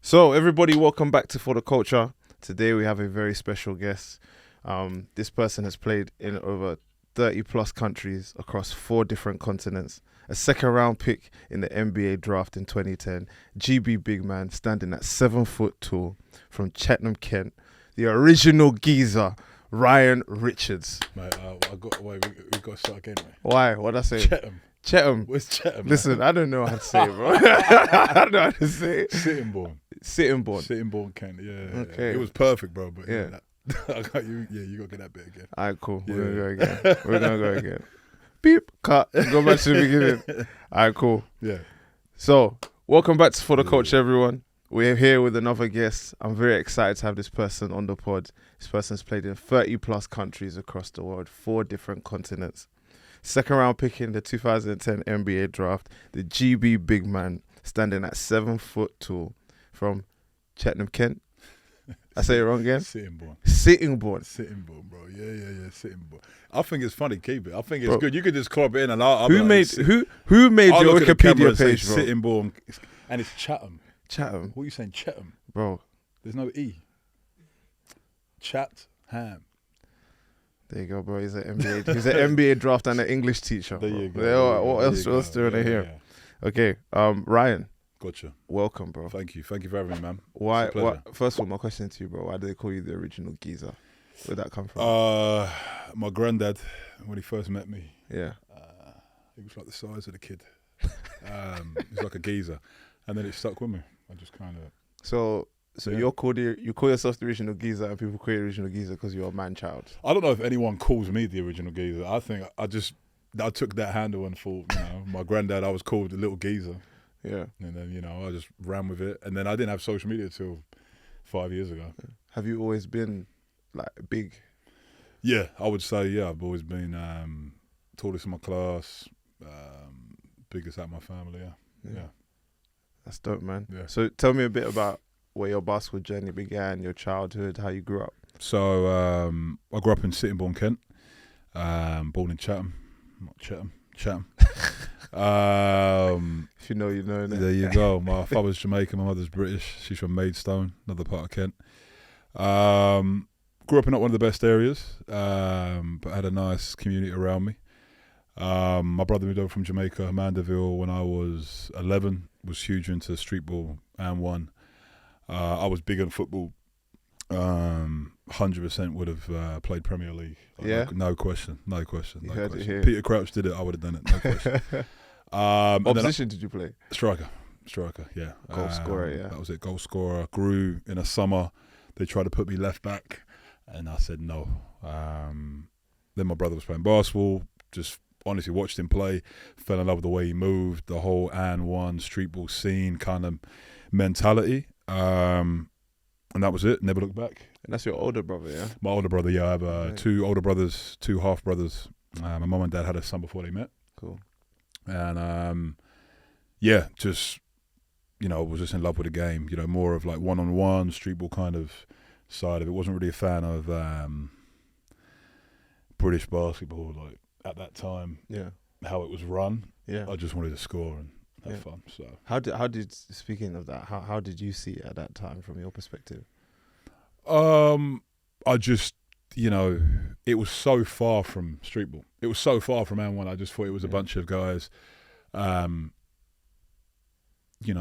So, everybody, welcome back to For the Culture. Today we have a very special guest. This person has played in over 30 plus countries across 4 different continents. A second round pick in the NBA draft in 2010. GB big man standing at 7 foot tall from Cheltenham, Kent. The original geezer, Ryan Richards. Mate, we got to start again, mate. Why? What'd I say? Cheltenham. Where's Cheltenham? Listen, I don't know how to say it, bro. I don't know how to say it. Sittingbourne, Kent. Yeah. Okay. It was perfect, bro. But yeah. You got to get that bit again. All right, cool. Yeah. We're gonna go again. Beep, cut. Go back to the beginning. All right, cool. Yeah. So, welcome back to For the Culture, everyone. We're here with another guest. I'm very excited to have this person on the pod. This person's played in 30 plus countries across the world, 4 different continents. Second round pick in the 2010 NBA draft, the GB big man standing at 7 foot tall from Cheltenham, Kent. I say it wrong again? Sittingbourne, bro. Yeah. Sittingbourne. I think it's funny. Keep it. I think it's good. You could just club it in and who made your Wikipedia page, bro? Sittingbourne, and it's Chatham. Chatham. What are you saying, Chatham? Bro. There's no E. Chatham. There you go, bro. He's an NBA draft and an English teacher. There you go. What else do you want to hear? Yeah. Okay, Ryan. Gotcha. Welcome, bro. Thank you for having me, man. Why? First of all, my question to you, bro. Why do they call you the original geezer? Where'd that come from? My granddad, when he first met me, yeah, he was like the size of the kid. He was like a geezer, and then it stuck with me. I just kind of. So yeah. You call yourself the original geezer, and people call you the original geezer because you're a man child. I don't know if anyone calls me the original geezer. I think I took that handle and thought, my granddad, I was called the little geezer. Yeah. And then, I just ran with it. And then I didn't have social media till 5 years ago. Have you always been like big? Yeah, I would say, yeah. I've always been tallest in my class, biggest out of my family, yeah. That's dope, man. Yeah. So tell me a bit about where your basketball journey began, your childhood, how you grew up. So I grew up in Sittingbourne, Kent, born in Chatham. Not Chatham. If you know, you know. There you go. My father's Jamaican, my mother's British. She's from Maidstone, another part of Kent. Grew up in not one of the best areas, but had a nice community around me. My brother moved over from Jamaica, Mandeville, when I was 11. Was huge into street ball and won. I was big on football. 100% would have played Premier League. Yeah, no question. Peter Crouch did it. I would have done it. No question. What position did you play? Striker. Yeah. Goal scorer. Yeah, that was it. Goal scorer. Grew in a summer. They tried to put me left back, and I said no. Then my brother was playing basketball. Just honestly watched him play. Fell in love with the way he moved. The whole and one street ball scene kind of mentality. And that was it. Never looked back. And that's your older brother, yeah? My older brother, yeah. I have 2 older brothers, 2 half brothers. My mum and dad had a son before they met. Cool. And just was just in love with the game. More of like one-on-one street ball kind of side of it. Wasn't really a fan of British basketball like at that time. Yeah. How it was run. Yeah. I just wanted to score and have fun. So how did speaking of that, how did you see it at that time from your perspective? I just it was so far from street ball. It was so far from N1. I just thought it was a bunch of guys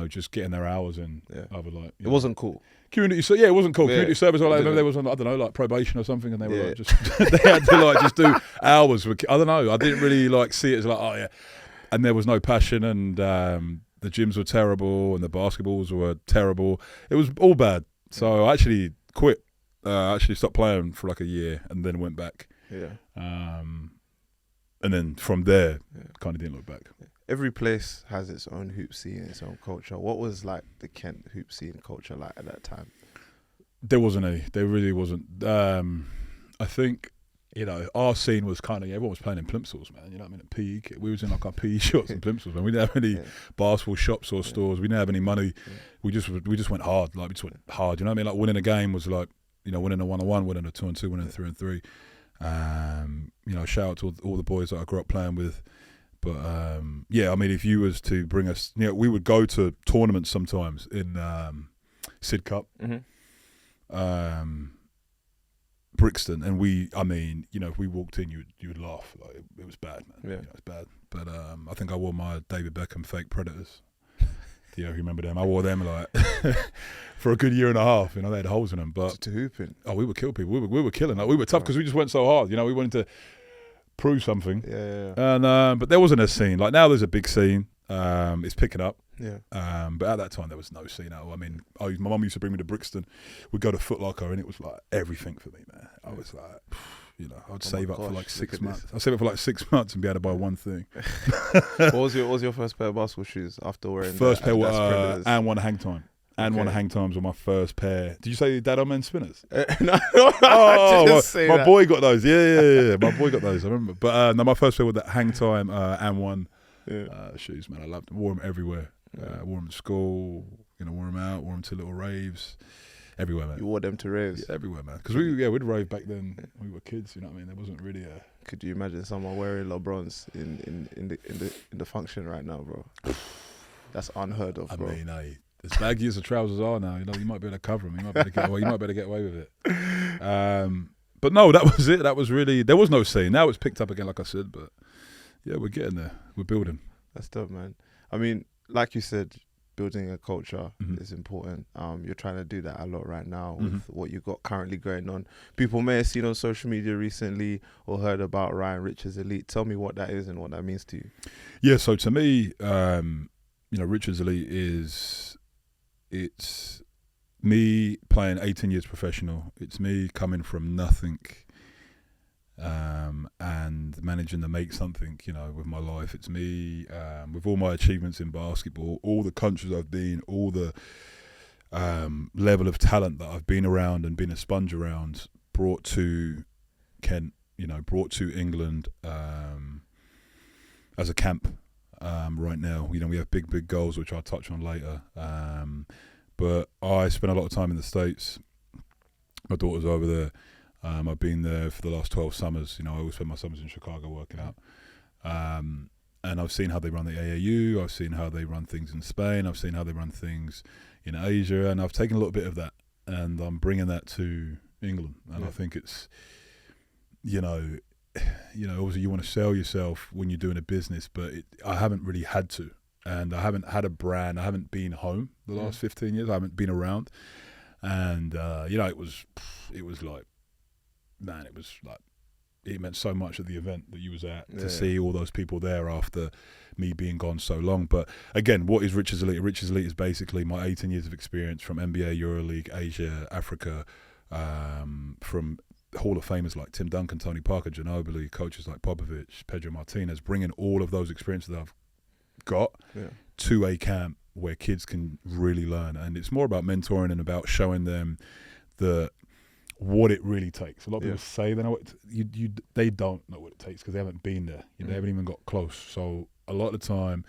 just getting their hours in. Yeah. Over like it wasn't cool. Community, so yeah, it wasn't cool. Yeah. Community service, or like maybe there was on, I don't know, like probation or something, and they were like just they had to like just do hours. I don't know. I didn't really like see it as like, oh yeah, and there was no passion, and the gyms were terrible, and the basketballs were terrible. It was all bad. So I actually quit. Actually stopped playing for like a year, and then went back. Yeah. And then from there, kind of didn't look back. Every place has its own hoop scene, its own culture. What was like the Kent hoop scene culture like at that time? There wasn't any. There really wasn't. I think, our scene was kind of, everyone was playing in plimsolls, man. You know what I mean? At PE, we was in like our PE shots in plimsolls, man. We didn't have any basketball shops or stores. We didn't have any money. We just went hard. Like, we just went hard. You know what I mean? Like, winning a game was like, winning a 1-on-1, winning a 2-on-2, winning a 3-on-3. Shout out to all the boys that I grew up playing with. But if you was to bring us, we would go to tournaments sometimes in Sid Cup, Mm-hmm. Brixton, and if we walked in, you would laugh. Like, it was bad, man. Yeah. It was bad. But I think I wore my David Beckham fake Predators. Do you remember them? I wore them like for a good year and a half. They had holes in them. But to hooping. Oh, we would kill people. We were killing. Like, we were tough because we just went so hard. We wanted to prove something. Yeah. And but there wasn't a scene. Like now, there's a big scene. It's picking up. Yeah. But at that time, there was no scene at all. I mean, my mum used to bring me to Brixton. We'd go to Foot Locker, and it was like everything for me, man. I was like, I'd save up for like 6 months. I'd save up for like 6 months and be able to buy one thing. What was your first pair of basketball shoes after wearing first pair was and one hang time. And one hang times were my first pair. Did you say Dad on Men Spinners? No, I didn't say my that. boy got those. Yeah. My boy got those. I remember. But no, my first pair with that hang time and one shoes, man. I loved them. Wore them everywhere. Wore them at school. Wore them out. Wore them to little raves. Everywhere, man. You wore them to raves? Yeah, everywhere, man. Because we'd rave back then. We were kids. You know what I mean? There wasn't really a. Could you imagine someone wearing LeBrons in the function right now, bro? That's unheard of, bro. I mean, as baggy as the trousers are now, you might be able to cover them. You might be able to get away. You might be able to get away with it. But no, that was it. That was really. There was no scene. Now it's picked up again, like I said. But yeah, we're getting there. We're building. That's dope, man. I mean, like you said, building a culture is important. You're trying to do that a lot right now with what you've got currently going on. People may have seen on social media recently or heard about Ryan Richards Elite. Tell me what that is and what that means to you. Yeah, so to me, Richards Elite it's me playing 18 years professional. It's me coming from nothing and managing to make something, with my life. It's me with all my achievements in basketball, all the countries I've been, all the level of talent that I've been around and been a sponge around, brought to Kent, brought to England as a camp. Right now, we have big goals, which I'll touch on later. But I spent a lot of time in the States. My daughter's over there. I've been there for the last 12 summers. I always spend my summers in Chicago working out. And I've seen how they run the AAU. I've seen how they run things in Spain. I've seen how they run things in Asia. And I've taken a little bit of that, and I'm bringing that to England. And I think it's, obviously you want to sell yourself when you're doing a business, but I haven't really had to. And I haven't had a brand. I haven't been home the last 15 years. I haven't been around. And, it was like, man, it meant so much at the event that you was at to see all those people there after me being gone so long. But again, what is Richards Elite? Richards Elite is basically my 18 years of experience from NBA, EuroLeague, Asia, Africa, from Hall of Famers like Tim Duncan, Tony Parker, Ginobili, coaches like Popovich, Pedro Martinez, bringing all of those experiences that I've got to a camp where kids can really learn. And it's more about mentoring and about showing them what it really takes. A lot of people say they know they don't know what it takes because they haven't been there. They haven't even got close. So a lot of the time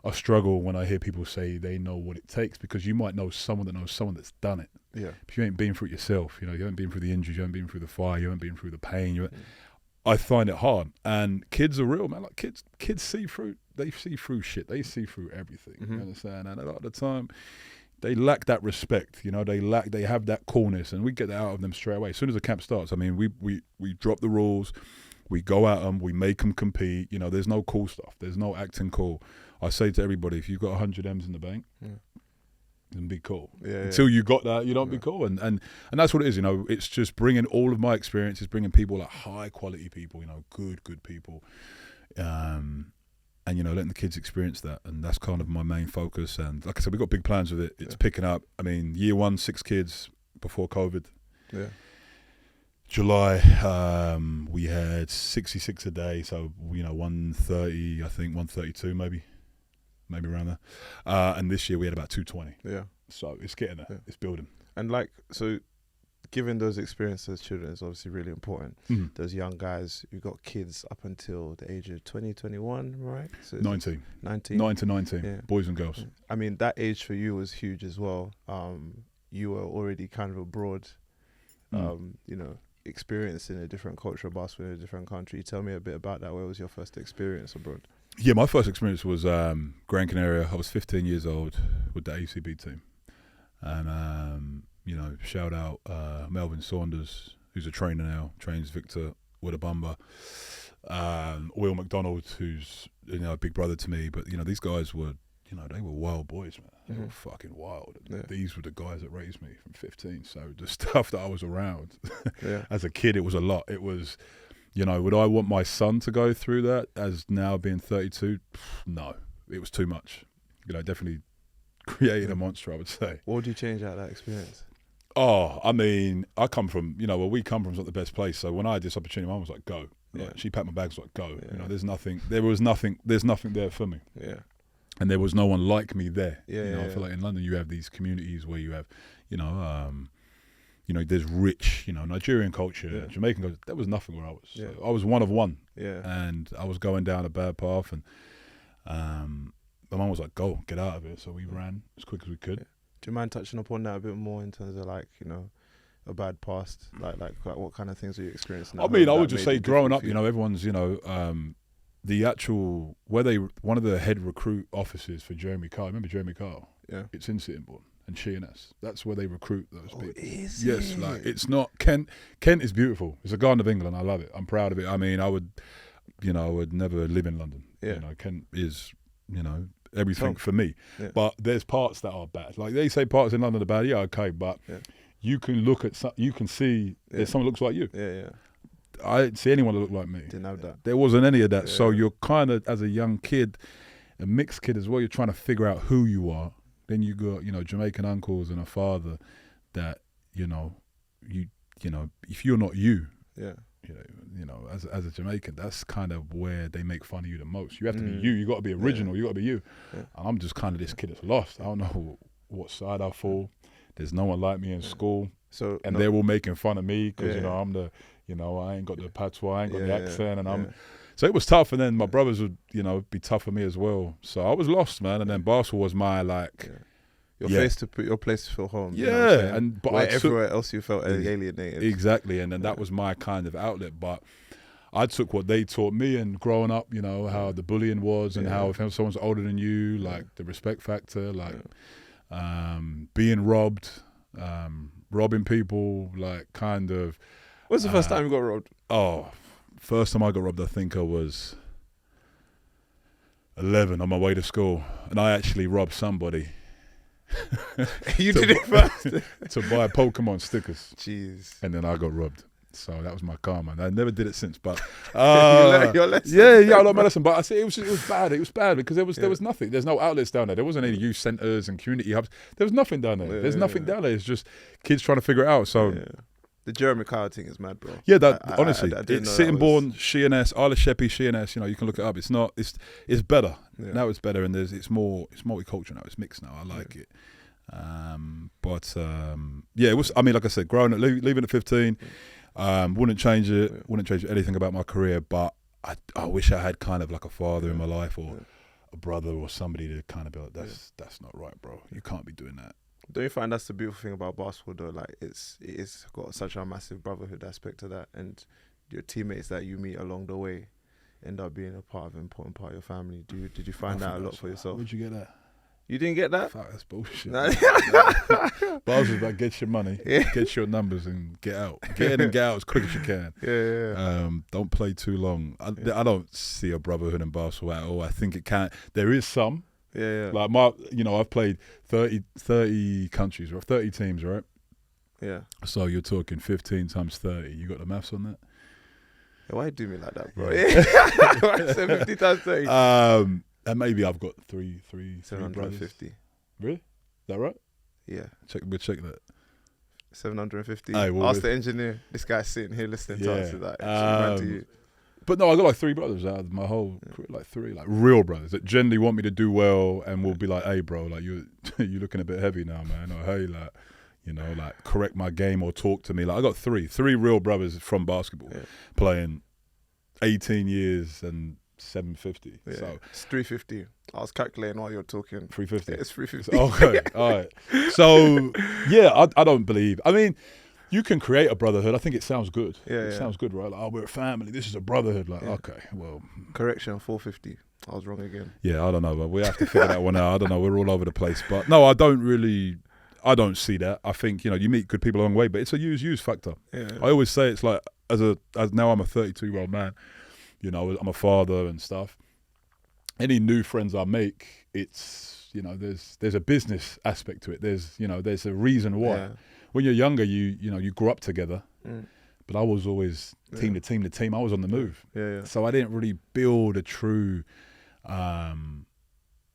I struggle when I hear people say they know what it takes, because you might know someone that knows someone that's done it. Yeah. But you ain't been through it yourself. You haven't been through the injuries, you haven't been through the fire, you haven't been through the pain. I find it hard. And kids are real, man. Like kids see through. They see through shit. They see through everything. You understand? And a lot of the time, they lack that respect. They have that coolness, and we get that out of them straight away. As soon as the camp starts, I mean, we drop the rules, we go at them, we make them compete. There's no cool stuff. There's no acting cool. I say to everybody, if you've got 100 M's in the bank, then be cool. Until you got that, you don't be cool. And that's what it is. It's just bringing all of my experiences, bringing people, like high quality people, good people. And letting the kids experience that, and that's kind of my main focus. And like I said, we've got big plans with it. It's picking up. I mean, year one, 6 kids before COVID. Yeah. July, we had 66 a day, so 130, I think 132 maybe around there. And this year we had about 220. Yeah. So it's getting there. Yeah. It's building. And given those experiences as children is obviously really important. Those young guys, you've got kids up until the age of 20, 21, right? So 19. 9 to 19, boys and girls. I mean, that age for you was huge as well. You were already kind of abroad, experiencing a different culture of basketball in a different country. Tell me a bit about that. Where was your first experience abroad? Yeah, my first experience was Gran Canaria. I was 15 years old with the ACB team. And shout out Melvin Saunders, who's a trainer now, trains Victor with a bumper. Will McDonald, who's a big brother to me, but these guys were, they were wild boys, man. They were fucking wild. Yeah. These were the guys that raised me from 15. So the stuff that I was around Yeah. as a kid, it was a lot. It was, would I want my son to go through that as now being 32? No, it was too much. Definitely created a monster, I would say. What would you change out of that experience? Oh, I mean, I come from, we come from not the best place. So when I had this opportunity, my mum was like, go. Yeah. Like, she packed my bags, like, go. Yeah. There's nothing there for me. Yeah. And there was no one like me there. Yeah, I feel like in London you have these communities where you have, there's rich, Nigerian culture, Jamaican culture. There was nothing where I was. Yeah. So I was one of one. Yeah. And I was going down a bad path, and my mum was like, go, get out of it. So we ran as quick as we could. Yeah. Do you mind touching upon that a bit more in terms of a bad past? Like what kind of things are you experiencing? I mean, I would just say growing up, everyone's, one of the head recruit offices for Jeremy Kyle. Remember Jeremy Kyle? Yeah. It's in Sittingbourne and Sheerness. That's where they recruit those people. Is yes, it? like it's not Kent. Kent is beautiful. It's a garden of England. I love it. I'm proud of it. I mean, I would never live in London. Yeah. Kent is, everything for me. Yeah. But there's parts that are bad. Like they say parts in London are bad. Yeah, okay, but you can look at you can see there's someone who looks like you. Yeah. I didn't see anyone that looked like me. Didn't have that. There wasn't any of that. Yeah. So you're kind of, as a young kid, a mixed kid as well, you're trying to figure out who you are. Then you got, Jamaican uncles and a father that, if you're not you, as a Jamaican, that's kind of where they make fun of you the most. You have to be you. You got to be original. You got to be you. Yeah. And I'm just kind of this kid that's lost. I don't know what side I fall. There's no one like me in school. So they're all making fun of me because I'm the, I ain't got the patois, I ain't got the accent, and so it was tough. And then my brothers would, be tough for me as well. So I was lost, man. And then basketball was my your place to put your place to feel home. Yeah, but everywhere else you felt alienated. Exactly, and then that was my kind of outlet. But I took what they taught me, and growing up, how the bullying was, and how if someone's older than you, like the respect factor, like being robbed. Robbing people, like kind of. When's the first time you got robbed? Oh, first time I got robbed, I think I was 11 on my way to school, and I actually robbed somebody. You did it first to buy Pokemon stickers. Jeez. And then I got robbed. So that was my karma. I never did it since, but you learned your lesson. Yeah, I learned my lesson. But I say it was bad. It was bad because there was nothing. There's no outlets down there. There wasn't any youth centres and community hubs. There was nothing down there. There's nothing down there. It's just kids trying to figure it out. So the Jeremy Kyle thing is mad, bro. Yeah, honestly, it's Sittingbourne, Sheerness, Isle of Sheppey, Sheerness. You can look it up. It's not. It's better now. It's better, and it's multicultural now. It's mixed now. I like it. It was. I mean, like I said, growing up, leaving at 15. Wouldn't change it. Wouldn't change anything about my career. But I wish I had kind of like a father in my life or a brother or somebody to kind of be like, that's not right, bro. You can't be doing that. Don't you find that's the beautiful thing about basketball though? Like it's got such a massive brotherhood aspect to that, and your teammates that you meet along the way end up being an important part of your family. Did you find that a lot for yourself? Where'd you get that? You didn't get that? Fuck, that's bullshit. But I was just like, get your money, get your numbers, and get out. Get in and get out as quick as you can. Yeah. Don't play too long. I don't see a brotherhood in basketball at all. I think it can. There is some. Yeah. Like I've played 30 countries or 30 teams, right? Yeah. So you're talking 15 times 30. You got the maths on that? Yeah, why do me like that, bro? Yeah. 50 times 30. And maybe I've got three 750. Really? Is that right? Yeah. We'll check that. 750. Aye, ask the engineer. This guy's sitting here listening to us. To you. But no, I got like 3 brothers out of my whole career, like 3, like real brothers that generally want me to do well and will be like, hey, bro, like you're looking a bit heavy now, man. Or hey, like, like correct my game or talk to me. Like I got 3 real brothers from basketball playing 18 years and 750. Yeah. So it's 350. I was calculating while you're talking. 350. It's 350. Okay, all right. So yeah, I don't believe. I mean, you can create a brotherhood. I think it sounds good. It sounds good, right? Like, oh, we're a family. This is a brotherhood. Like, okay, well. Correction, 450. I was wrong again. Yeah, I don't know, but we have to figure that one out. I don't know. We're all over the place, but no, I don't really. I don't see that. I think, you meet good people along the way, but it's a use factor. Yeah. I always say it's like, as now I'm a 32-year-old man, I'm a father and stuff. Any new friends I make, it's, there's a business aspect to it. There's a reason why. Yeah. When you're younger, you grew up together, but I was always team to team. I was on the move. Yeah. So I didn't really build a true, I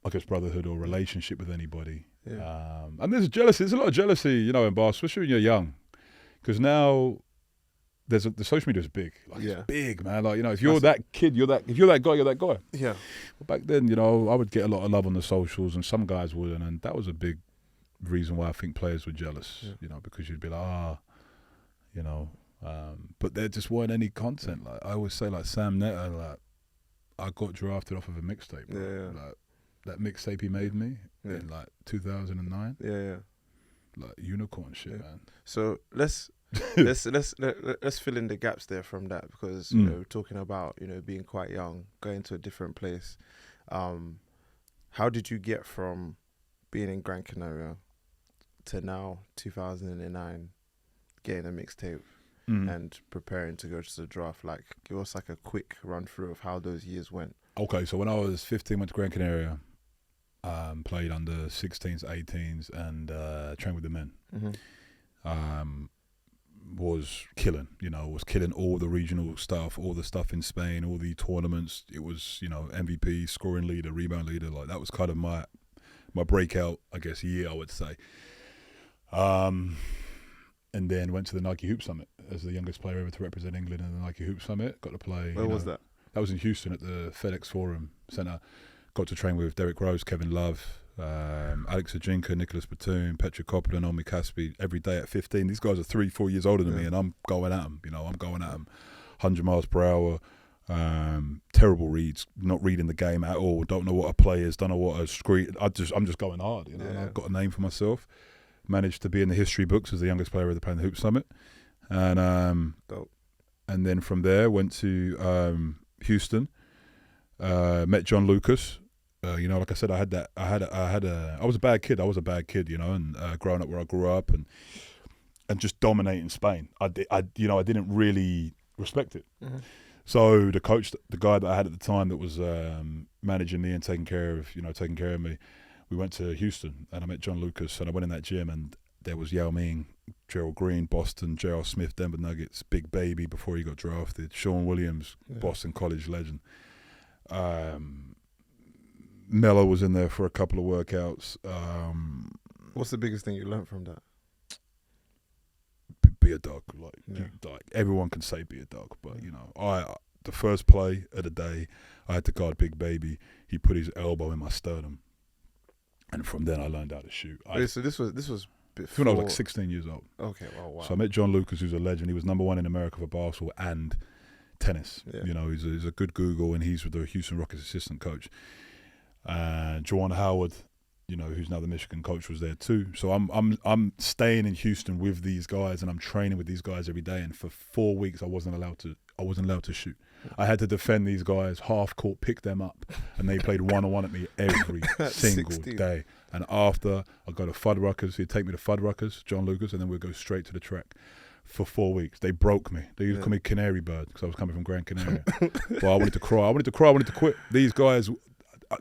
guess, brotherhood or relationship with anybody. Yeah. And there's a lot of jealousy, in basketball, especially when you're young. Because now the social media is big. It's big, man. If you're that kid, if you're that guy, you're that guy. Yeah. But back then, I would get a lot of love on the socials, and some guys wouldn't, and that was a big reason why I think players were jealous. Because you'd be like, but there just weren't any content. Like I always say, like Sam Netter, I got drafted off of a mixtape. Yeah. Like that mixtape he made me in 2009. Yeah. Like unicorn shit, man. So let's fill in the gaps there from that, because talking about being quite young, going to a different place. How did you get from being in Gran Canaria to now 2009 getting a mixtape and preparing to go to the draft? Like, give us like a quick run through of how those years went. Okay, so when I was 15, went to Gran Canaria, played under 16s, 18s, and trained with the men. Was killing, was killing all the regional stuff, all the stuff in Spain, all the tournaments. It was, MVP, scoring leader, rebound leader. Like that was kind of my breakout, I guess, year, I would say. And then went to the Nike Hoop Summit as the youngest player ever to represent England in the Nike Hoop Summit. Got to play. Where was that? That was in Houston at the FedEx Forum Center. Got to train with Derrick Rose, Kevin Love, Alex Ajinka, Nicholas Batum, Petra Copeland, Omi Caspi, every day at 15. These guys are 3-4 years older than me, and I'm going at them. I'm going at them 100 miles per hour. Terrible reads, not reading the game at all. Don't know what a play is, don't know what a screen. I'm just going hard. And I've got a name for myself. Managed to be in the history books as the youngest player ever playing the Hoop Summit, and then from there went to Houston. Met John Lucas. Like I said, I was a bad kid. And growing up where I grew up and just dominating Spain. I didn't really respect it. So the coach, the guy that I had at the time that was managing me and taking care of me, we went to Houston and I met John Lucas and I went in that gym and there was Yao Ming, Gerald Green, Boston, J.R. Smith, Denver Nuggets, Big Baby before he got drafted, Sean Williams, Boston College legend. Melo was in there for a couple of workouts. What's the biggest thing you learned from that? Be a dog. Like everyone can say be a dog, but the first play of the day, I had to guard Big Baby. He put his elbow in my sternum, and from then I learned how to shoot. So this was before when I was like 16 years old. Okay, wow. So I met John Lucas, who's a legend. He was #1 in America for basketball and tennis. He's a good Google, and he's with the Houston Rockets assistant coach. Juwan Howard, who's now the Michigan coach, was there too. So I'm staying in Houston with these guys, and I'm training with these guys every day. And for 4 weeks, I wasn't allowed to shoot. I had to defend these guys, half court, pick them up, and they played 1-on-1 at me every single 16. Day. And after, I'd go to Fuddruckers. He'd take me to Fuddruckers, John Lucas, and then we'd go straight to the track. For 4 weeks, they broke me. They used to call me Canary Bird because I was coming from Gran Canaria. Well, I wanted to cry. I wanted to quit. These guys,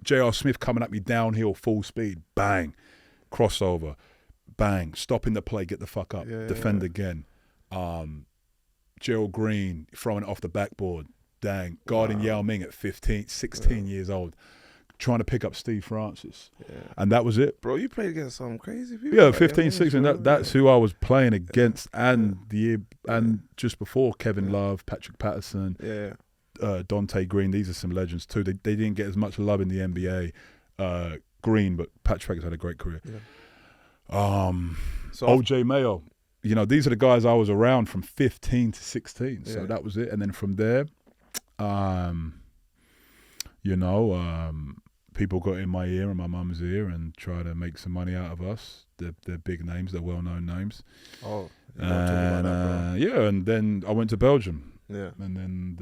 J.R. Smith coming at me downhill, full speed, bang, crossover, bang, stopping the play, get the fuck up, defend again. Gerald Green throwing it off the backboard, dang, guarding Yao Ming at 16 years old, trying to pick up Steve Francis. And that was it. Bro, you played against some crazy people. Yeah, 15, 16, that's who I was playing against, and the year, and just before, Kevin Love, Patrick Patterson, Dante Green. These are some legends too. They didn't get as much love in the NBA, Green, but Patrick has had a great career. So OJ Mayo, these are the guys I was around from 15 to 16. So that was it. And then from there, people got in my ear and my mum's ear and tried to make some money out of us. They're big names. They're well-known names. Oh, you're not talking about that, bro. Yeah, and then I went to Belgium. Yeah. And then,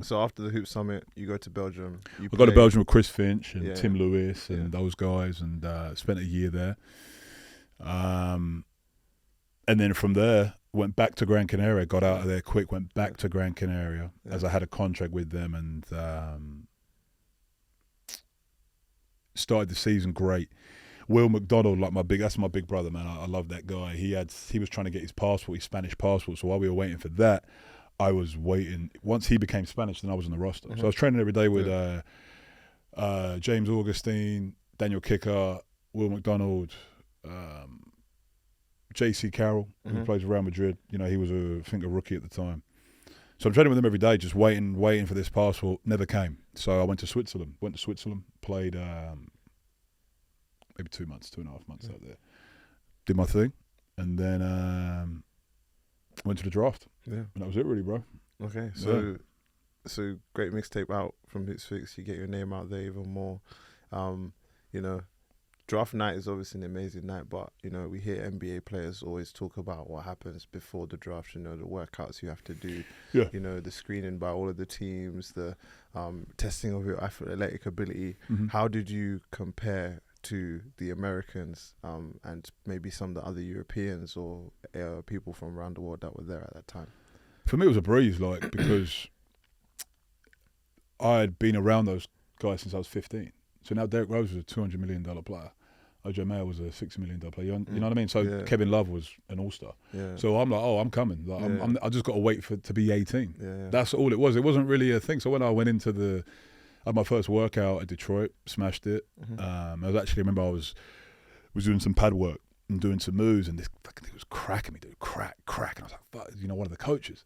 So after the Hoop Summit, you go to Belgium. I got to Belgium with Chris Finch and Tim Lewis and those guys, and spent a year there. And then from there, went back to Gran Canaria, got out of there quick, went back to Gran Canaria as I had a contract with them, and started the season great. Will McDonald, that's my big brother, man. I love that guy. He was trying to get his passport, his Spanish passport. So while we were waiting for that, I was waiting. Once he became Spanish, then I was on the roster. So I was training every day with James Augustine, Daniel Kicker, Will McDonald, J.C. Carroll, who plays for Real Madrid. You know, he was I think a rookie at the time. So I'm training with him every day, just waiting for this passport. Never came. So I went to Switzerland. Played maybe 2.5 months out there. Did my thing, and then went to the draft. Yeah, and that was it, really, bro. Okay, so great mixtape out from Hits Fix. You get your name out there even more. You know, draft night is obviously an amazing night, but you know, we hear NBA players always talk about what happens before the draft. You know, the workouts you have to do. Yeah. You know, the screening by all of the teams, the testing of your athletic ability. Mm-hmm. How did you compare to the Americans and maybe some of the other Europeans or people from around the world that were there at that time? For me, it was a breeze, because I had been around those guys since I was 15. So now Derrick Rose was a $200 million player. O.J. Mayo was a $60 million player. You know what I mean? So Kevin Love was an all-star. Yeah. So I'm like, I'm coming. I just got to wait to be 18. Yeah. That's all it was. It wasn't really a thing. So when I went into I had my first workout at Detroit, smashed it. Mm-hmm. I remember I was doing some pad work and doing some moves, and this fucking thing was cracking me, dude, crack. And I was like, fuck, one of the coaches.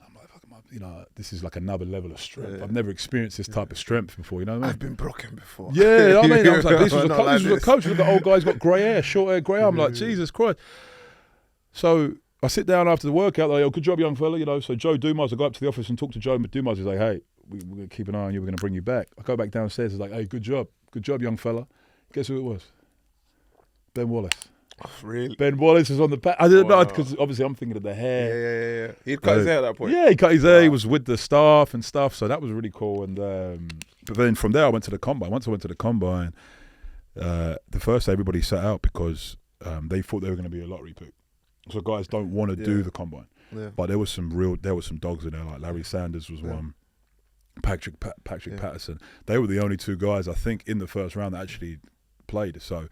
I'm like, fuck, this is like another level of strength. Yeah. I've never experienced this type of strength before, you know what I mean? I've been broken before. Yeah, I mean, I was like, this was a coach. Look at the old guy's got grey hair, short hair, grey hair. I'm like, Jesus Christ. So I sit down after the workout, like, good job, young fella, So Joe Dumas, I go up to the office and talk to Joe Dumas. He's like, hey, we're going to keep an eye on you. We're going to bring you back. I go back downstairs. He's like, hey, good job, young fella. Guess who it was? Ben Wallace. Oh, really? Ben Wallace is on the back. I didn't know, because obviously I'm thinking of the hair. Yeah. He'd cut his hair at that point. Yeah, he cut his hair. He was with the staff and stuff. So that was really cool. And but then from there, I went to the combine. Once I went to the combine, the first day everybody sat out because they thought they were going to be a lottery pick. So guys don't want to do the combine. Yeah. But there was some dogs in there, like Larry Sanders was one. Patrick Patterson. They were the only two guys I think in the first round that actually played. So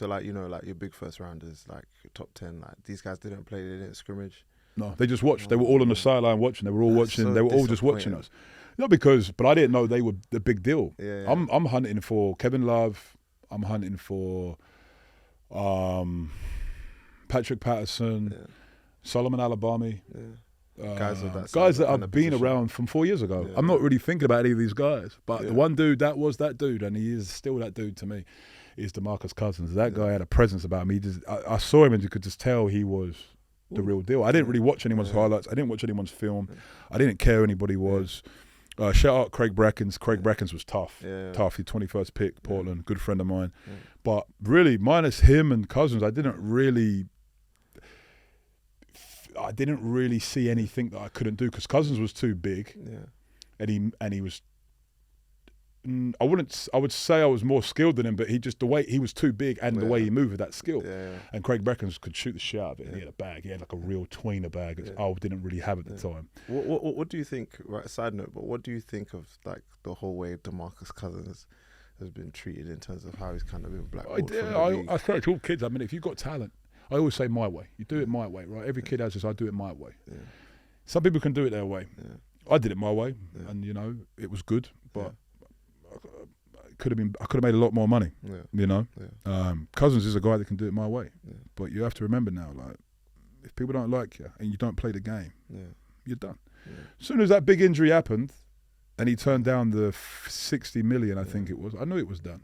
like, like your big first rounders, like your top 10, like these guys didn't play, they didn't scrimmage. No, they just watched. They were all on the sideline watching. They were all watching. So they were all just watching us. Not but I didn't know they were the big deal. Yeah. I'm hunting for Kevin Love. I'm hunting for Patrick Patterson, Solomon Alabama. Yeah. Guys that I've been around from 4 years ago. I'm not really thinking about any of these guys, but the one dude that was that dude, and he is still that dude to me, is DeMarcus Cousins. That guy had a presence about him. I saw him and you could just tell he was the real deal. I didn't really watch anyone's highlights. I didn't watch anyone's film. I didn't care who anybody was. Shout out Craig Brackens. Craig Brackens was tough. Tough. He 21st pick, Portland, good friend of mine. But really, minus him and Cousins, I didn't really see anything that I couldn't do, because Cousins was too big, and he was. I would say I was more skilled than him, but the way he was too big, and the way he moved with that skill. And Craig Brackens could shoot the shit out of it. And he had a bag. He had like a real tweener bag, which I didn't really have at the time. What do you think? Right, side note, but what do you think of like the whole way DeMarcus Cousins has been treated in terms of how he's kind of been blackballed? I tell all kids. I mean, if you've got talent, I always say my way. You do it my way, right? Every kid has this. I do it my way. Some people can do it their way. I did it my way, and it was good, but I could have made a lot more money. Cousins is a guy that can do it my way, but you have to remember now, like, if people don't like you and you don't play the game, you're done. As soon as that big injury happened, and he turned down the 60 million, I think it was. I knew it was done.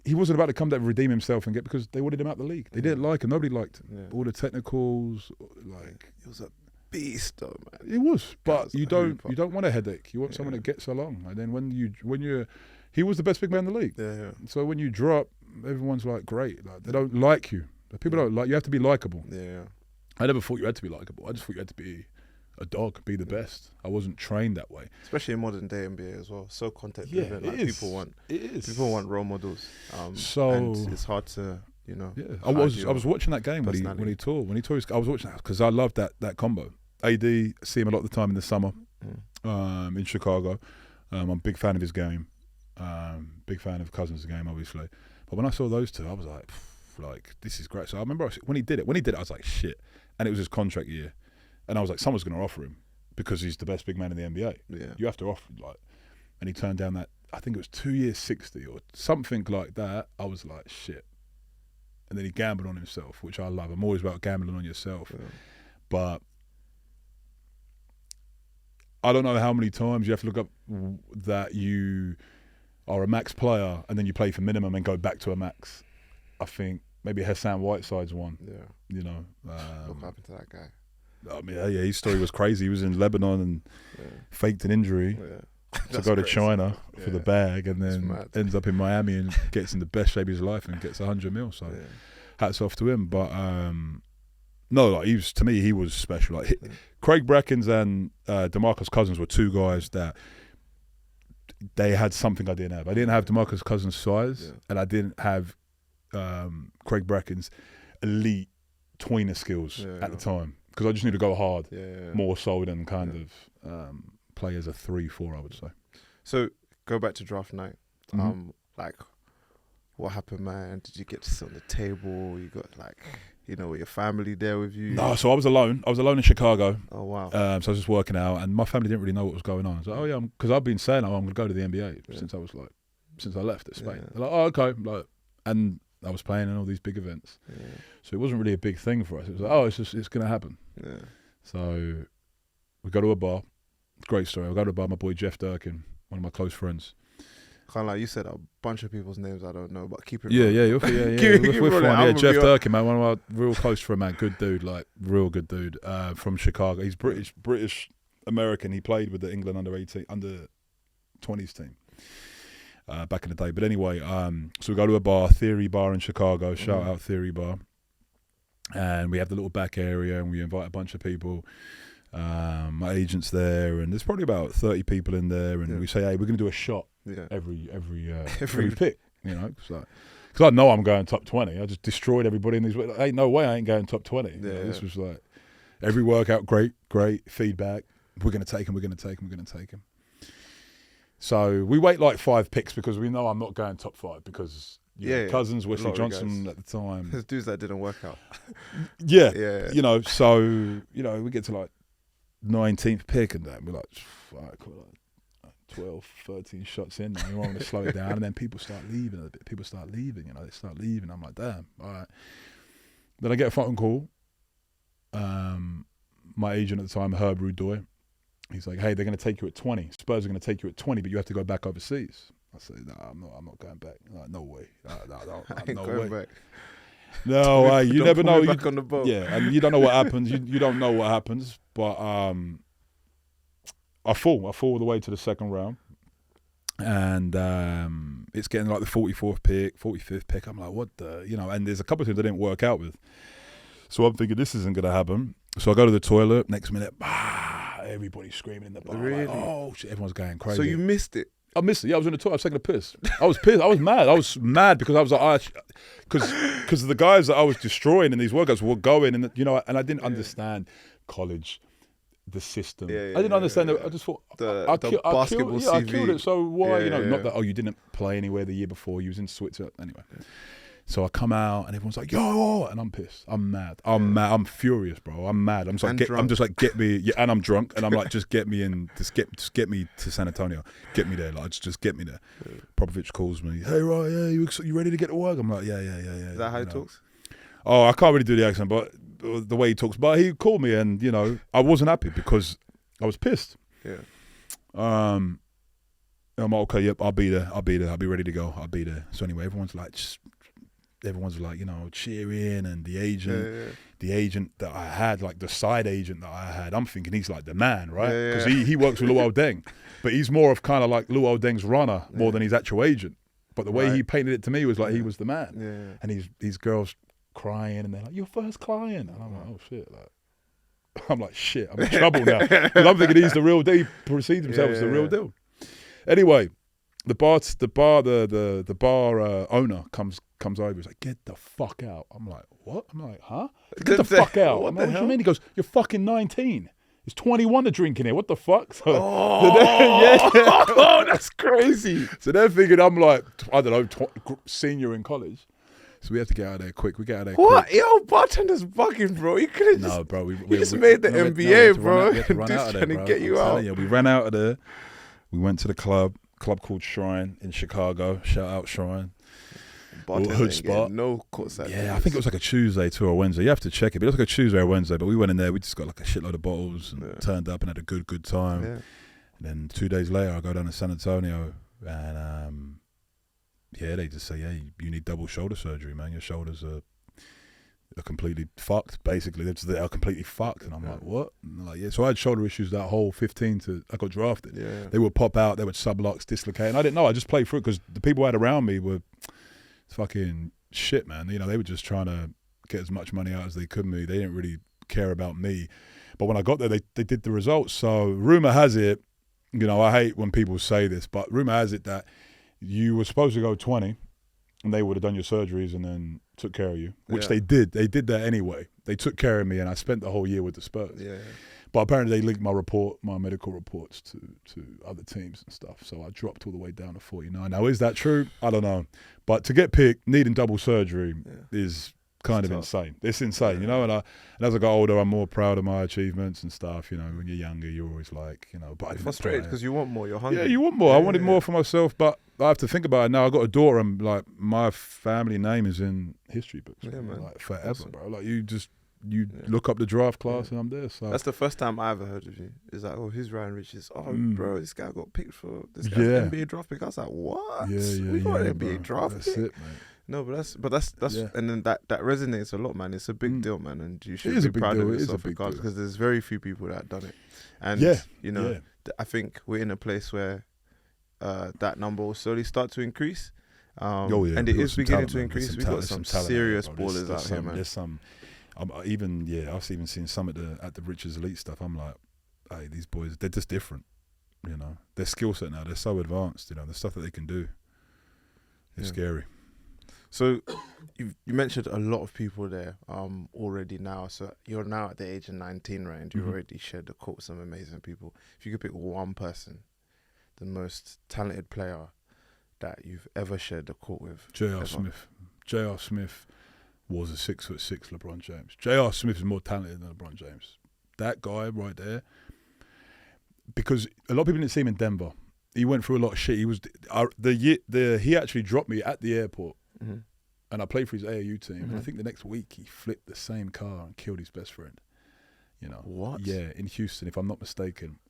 He wasn't about to come down and redeem himself because they wanted him out the league. They didn't like him. Nobody liked him. All the technicals, like, it was a beast, though, man. It was, but you don't want a headache. You want someone that gets along. And then he was the best big man in the league. So when you drop, everyone's like, great. Like, they don't like you. People don't like you. Have to be likable. I never thought you had to be likable. I just thought you had to be a dog, be the best. I wasn't trained that way. Especially in modern day NBA as well. So content driven. People want role models. And it's hard to, you know. Yeah, I was watching that game when he tore. I was watching that because I loved that combo. AD, see him a lot of the time in the summer, in Chicago. I'm a big fan of his game. Big fan of Cousins' game, obviously. But when I saw those two, I was like, this is great. So I remember when he did it, I was like, shit. And it was his contract year, and I was like, someone's going to offer him because he's the best big man in the NBA. Yeah, you have to offer and he turned down that. I think it was 2 years, 60 or something like that. I was like, shit. And then he gambled on himself, which I love. I'm always about gambling on yourself. Yeah. But I don't know how many times you have to look up that you are a max player and then you play for minimum and go back to a max. I think maybe Hassan Whiteside's one. Yeah. You know. What happened to that guy? I mean, yeah, his story was crazy. He was in Lebanon and faked an injury. Yeah. To go to China for the bag and then ends up in Miami and gets in the best shape of his life and gets 100 mil. So hats off to him. But no, like to me, he was special. Like Craig Brackens and DeMarcus Cousins were two guys that they had something I didn't have. I didn't have DeMarcus Cousins' size, and I didn't have Craig Brackens' elite tweener skills at the time because I just knew to go hard, more so than kind of. Play as a 3-4, I would say. So go back to draft night. Like, what happened, man? Did you get to sit on the table? You got with your family there with you? No, so I was alone. I was alone in Chicago. Oh wow. So I was just working out, and my family didn't really know what was going on. I was like, oh yeah, because I've been saying I'm going to go to the NBA since I left at Spain. Yeah. They're like, oh okay, and I was playing in all these big events. Yeah. So it wasn't really a big thing for us. It was like, oh, it's going to happen. Yeah. So we go to a bar. Great story. I go to a bar, my boy Jeff Durkin, one of my close friends. Kind of like you said, a bunch of people's names I don't know, but keep it. We're fine. Yeah, Jeff Durkin, man, one of our real close friend, man, good dude, real good dude, from Chicago. He's British American. He played with the England under 20s team back in the day. But anyway, so we go to a bar, Theory Bar in Chicago. Shout out Theory Bar, and we have the little back area, and we invite a bunch of people. My agent's there, and there's probably about 30 people in there, and we say, hey, we're going to do a shot every pick, you know, because I know I'm going top 20. I just destroyed everybody in these. Ain't no way I ain't going top 20. This was like every workout, great feedback. We're going to take him. So we wait like 5 picks because we know I'm not going top 5 because Cousins, Wesley Johnson at the time. There's dudes that didn't work out. You know, so we get to like 19th pick and then we're like 12, 13 shots in now. We want to slow it down, and then people start leaving a bit. They start leaving. I'm like, damn, all right. Then I get a phone call. My agent at the time, Herb Rudoy, he's like, hey, they're going to take you at 20. Spurs are going to take you at 20, but you have to go back overseas. I said, no, I'm not going back. Like, no way. No way. Back. No way. You never know. Back on the boat. Yeah, and you don't know what happens. You don't know what happens. But I fall all the way to the second round. And it's getting like the 44th pick, 45th pick. I'm like, what the, and there's a couple of things I didn't work out with. So I'm thinking this isn't going to happen. So I go to the toilet. Next minute, everybody's screaming in the bar. Really? Like, oh, shit, everyone's going crazy. So you missed it? I missed it. Yeah, I was in the toilet. I was taking a piss. I was pissed. I was mad. I was mad because I was like, because the guys that I was destroying in these workouts were going, and and I didn't understand college, the system. I didn't understand it. I just thought the basketball CV. I killed it. So why? Not that. Oh, you didn't play anywhere the year before. You was in Switzerland anyway. So I come out and everyone's like, yo, and I'm pissed. I'm mad. I'm furious, bro. I'm mad. I'm just like, get me. Yeah, and I'm drunk, and I'm like, just get me in. Just get me to San Antonio. Get me there. Like, just get me there. Yeah. Popovich calls me. Hey, right, you ready to get to work? I'm like, yeah. Is that how he talks? Oh, I can't really do the accent, but the way he talks. But he called me, and I wasn't happy because I was pissed. Yeah. I'm like, okay, yep, I'll be there. I'll be ready to go. I'll be there. So anyway, everyone's like, cheering, and the agent that I had, like the side agent that I had, I'm thinking he's like the man, right? Because he works with Luol Deng, but he's more of kind of like Luol Deng's runner more than his actual agent. But the way he painted it to me was like he was the man. Yeah. And these girls crying, and they're like, "Your first client," and I'm like, "Oh shit!" I'm like, "Shit, I'm in trouble now," because I'm thinking he's the real deal. He perceives himself as the real deal. Anyway, the bar owner comes over. He's like, "Get the fuck out." I'm like, "What?" I'm like, "Huh? Get the fuck out." I'm like, "What do you mean?" He goes, "You're fucking 19. It's 21 to drink in here. What the fuck?" So, Oh, that's crazy. So they're thinking I'm like, I don't know, senior in college. So we had to get out of there quick. We get out of there What? quick. Yo, bartender's bugging, bro. You could have just... No, bro. We just made the NBA, bro. We had to run out of there, trying bro. to get you out. We ran out of there. We went to the club called Shrine in Chicago. Shout out Shrine. Hood spot. No cuts. Yeah, I think it was like a Tuesday to a Wednesday. You have to check it, but it was like a Tuesday or Wednesday. But we went in there. We just got like a shitload of bottles and turned up and had a good time. Yeah. And then 2 days later, I go down to San Antonio and they just say, "Yeah, you need double shoulder surgery, man. Your shoulders are completely fucked. Basically, they are completely fucked." And I'm like, "What?" And they're like, "Yeah." So I had shoulder issues that whole 15 to I got drafted. Yeah. They would pop out. They would sublux, dislocate, and I didn't know. I just played through it because the people I had around me were fucking shit, man. You know, they were just trying to get as much money out as they could me. They didn't really care about me. But when I got there, they did the results. So rumor has it, you know, I hate when people say this, but rumor has it that you were supposed to go 20 and they would have done your surgeries and then took care of you, which they did. They did that anyway. They took care of me and I spent the whole year with the Spurs. Yeah. But apparently they linked my medical reports to other teams and stuff. So I dropped all the way down to 49. Now, is that true? I don't know. But to get picked, needing double surgery is kind of insane. It's insane, you know. And as I got older, I'm more proud of my achievements and stuff. You know, when you're younger, you're always like, you know. But you're frustrated because you want more. You're hungry. Yeah, you want more. I wanted more for myself, but I have to think about it now. I got a daughter, and like my family name is in history books, man. Like forever, awesome. Bro. Like you look up the draft class and I'm there. So that's the first time I ever heard of you. It's like, oh, who's Ryan Riches? Oh, bro, this guy got picked for this guy's NBA draft pick. I was like, what? We got an NBA draft pick. That's it, mate. No, but that's and then that resonates a lot, man. It's a big deal, man, and you should be proud of yourself regardless, because there's very few people that have done it. And you know, I think we're in a place where that number will slowly start to increase. And it is beginning to increase. We've got some serious ballers out here, man. There's some. I've even seen some at the Richards Elite stuff. I'm like, hey, these boys, they're just different. You know, their skill set now, they're so advanced. You know, the stuff that they can do is scary. So, you mentioned a lot of people there already now. So you're now at the age of 19, right? And you've already shared the court with some amazing people. If you could pick one person, the most talented player that you've ever shared the court with, J.R. Smith. J.R. Smith was a 6'6" LeBron James. J.R. Smith is more talented than LeBron James. That guy right there, because a lot of people didn't see him in Denver. He went through a lot of shit. He was he actually dropped me at the airport, and I played for his AAU team. And I think the next week he flipped the same car and killed his best friend. You know what? Yeah, in Houston, if I'm not mistaken.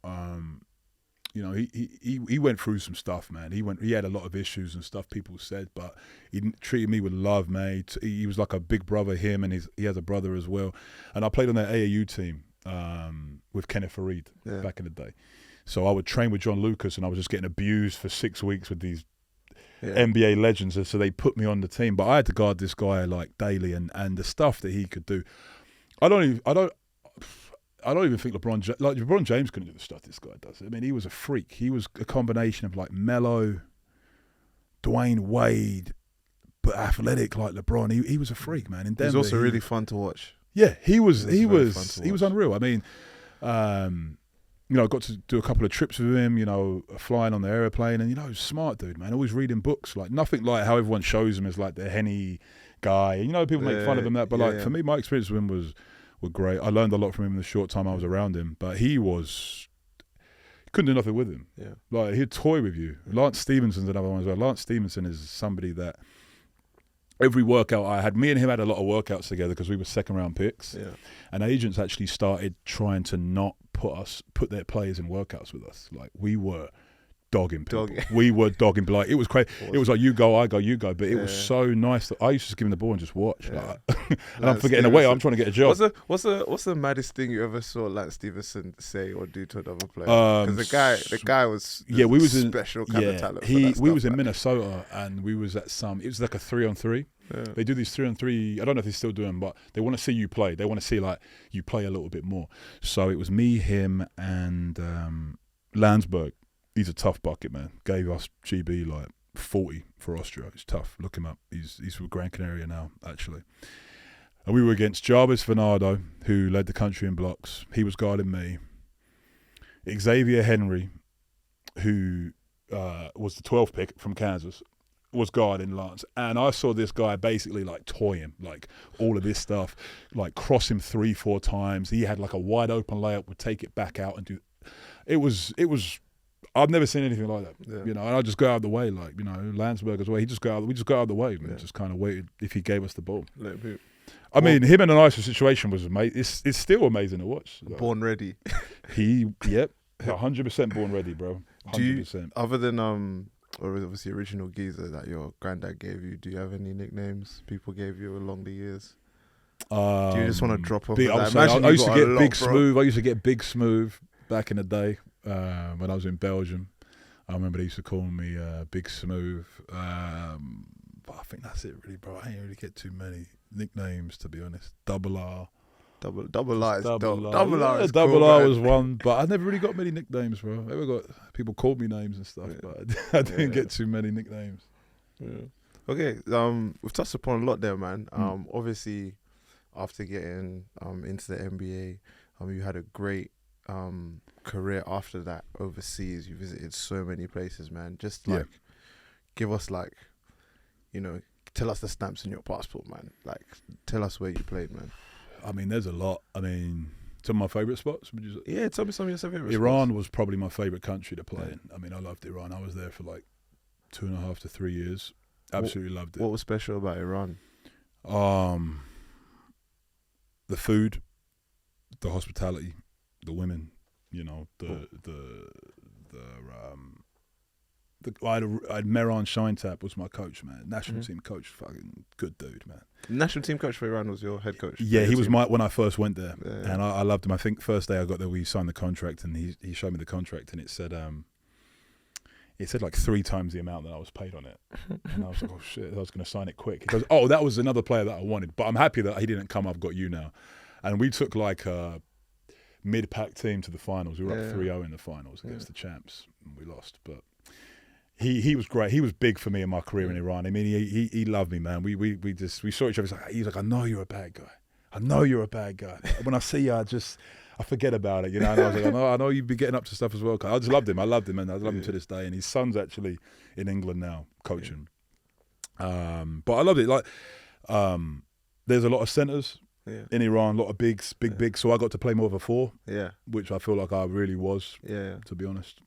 You know, he went through some stuff, man. He had a lot of issues and stuff, people said, but he treated me with love, mate. He was like a big brother, him, and he has a brother as well. And I played on that AAU team with Kenneth Fareed back in the day. So I would train with John Lucas, and I was just getting abused for 6 weeks with these NBA legends. And so they put me on the team, but I had to guard this guy like daily, and the stuff that he could do. I don't even think LeBron James couldn't do the stuff this guy does. I mean, he was a freak. He was a combination of like Melo, Dwayne Wade, but athletic like LeBron. He was a freak, man. In Denver, he was also really fun to watch. Yeah, he was unreal. I mean, you know, I got to do a couple of trips with him, you know, flying on the airplane, and, you know, smart dude, man, always reading books, like nothing like how everyone shows him as like the Henny guy. You know, people make fun of him but like for me, my experience with him were great. I learned a lot from him in the short time I was around him, but you couldn't do nothing with him. Yeah. Like, he'd toy with you. Lance Stevenson's another one as well. Lance Stevenson is somebody that every workout I had, me and him had a lot of workouts together because we were second round picks. Yeah. And agents actually started trying to not put their players in workouts with us. Like, we were dogging people. We were dogging, like, it was crazy. It was like, you go, I go, you go. But it was so nice that I used to just give him the ball and just watch. Yeah. Like, and I'm forgetting away. I'm trying to get a job. What's the maddest thing you ever saw Lance Stevenson say or do to another player? Because the guy was we was special kind of talent. We was in Minnesota, and we was at it was like a 3-on-3. Yeah. They do these 3-on-3. I don't know if they still do them, but they want to see you play. They want to see like you play a little bit more. So it was me, him, and Landsberg. he's a tough bucket, man. Gave us GB like 40 for Austria. It's tough. Look him up. He's from Gran Canaria now, actually. And we were against Jarvis Bernardo, who led the country in blocks. He was guarding me. Xavier Henry, who was the 12th pick from Kansas, was guarding Lance. And I saw this guy basically like toy him, like all of this stuff, like cross him 3-4 times. He had like a wide open layup, would take it back out and do. It was. I've never seen anything like that, and I just go out of the way, like, Landsberg as well. We just go out of the way and just kind of waited if he gave us the ball. I mean, him in an ISO situation was amazing. It's still amazing to watch. Born ready. 100% born ready, bro. 100%. Other than or was the original geezer that your granddad gave you, do you have any nicknames people gave you along the years? Do you just want to drop off? I used to get Big Smooth. I used to get Big Smooth back in the day. When I was in Belgium, I remember they used to call me Big Smooth. But I think that's it, really, bro. I ain't really get too many nicknames, to be honest. Double R is cool, R was one, but I never really got many nicknames, bro. I never got people called me names and stuff, but I didn't get too many nicknames. Yeah. Okay, we've touched upon a lot there, man. Obviously, after getting into the NBA, you had a great career after that overseas. You visited so many places, man. Just like give us like, tell us the stamps in your passport, man. Like, tell us where you played, man. I mean, there's a lot. I mean, some of my favourite spots. Would you say? Yeah, tell me some of your favourite spots. Iran was probably my favourite country to play in. I mean, I loved Iran. I was there for like 2.5 to 3 years. Absolutely loved it. What was special about Iran? The food, the hospitality, the women. I had Mehran Shintab was my coach, man. National team coach, fucking good dude, man. National team coach for Iran was your head coach? Yeah, he was when I first went there, and I loved him. I think first day I got there, we signed the contract, and he showed me the contract, and it said like 3 times the amount that I was paid on it, and I was like, oh shit, I was going to sign it quick. He goes, oh, that was another player that I wanted, but I'm happy that he didn't come. I've got you now, and we took like a mid-pack team to the finals. We were up 3-0 in the finals against the champs, and we lost, but. He was great. He was big for me in my career in Iran. I mean, he loved me, man. We saw each other. He's like, I know you're a bad guy. I know you're a bad guy. When I see you, I forget about it, And I was like, I know you'd be getting up to stuff as well. I just loved him. I loved him, and I love him to this day. And his son's actually in England now coaching. But I loved it. Like, there's a lot of centers in Iran, a lot of bigs. So I got to play more of a 4. Yeah, which I feel like I really was. Yeah, to be honest.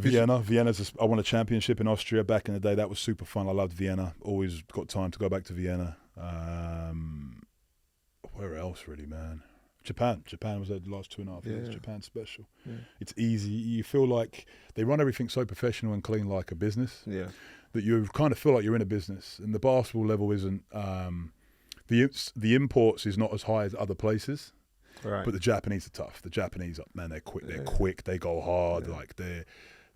Vienna's. I won a championship in Austria back in the day. That was super fun. I loved Vienna. Always got time to go back to Vienna. Where else, really, man? Japan was there the last 2.5 years. Japan's special. Yeah. It's easy. You feel like they run everything so professional and clean, like a business. Yeah. That you kind of feel like you're in a business. And the basketball level isn't. The imports is not as high as other places. Right. But the Japanese are tough. The Japanese, man, they're quick. They're quick. They go hard. Like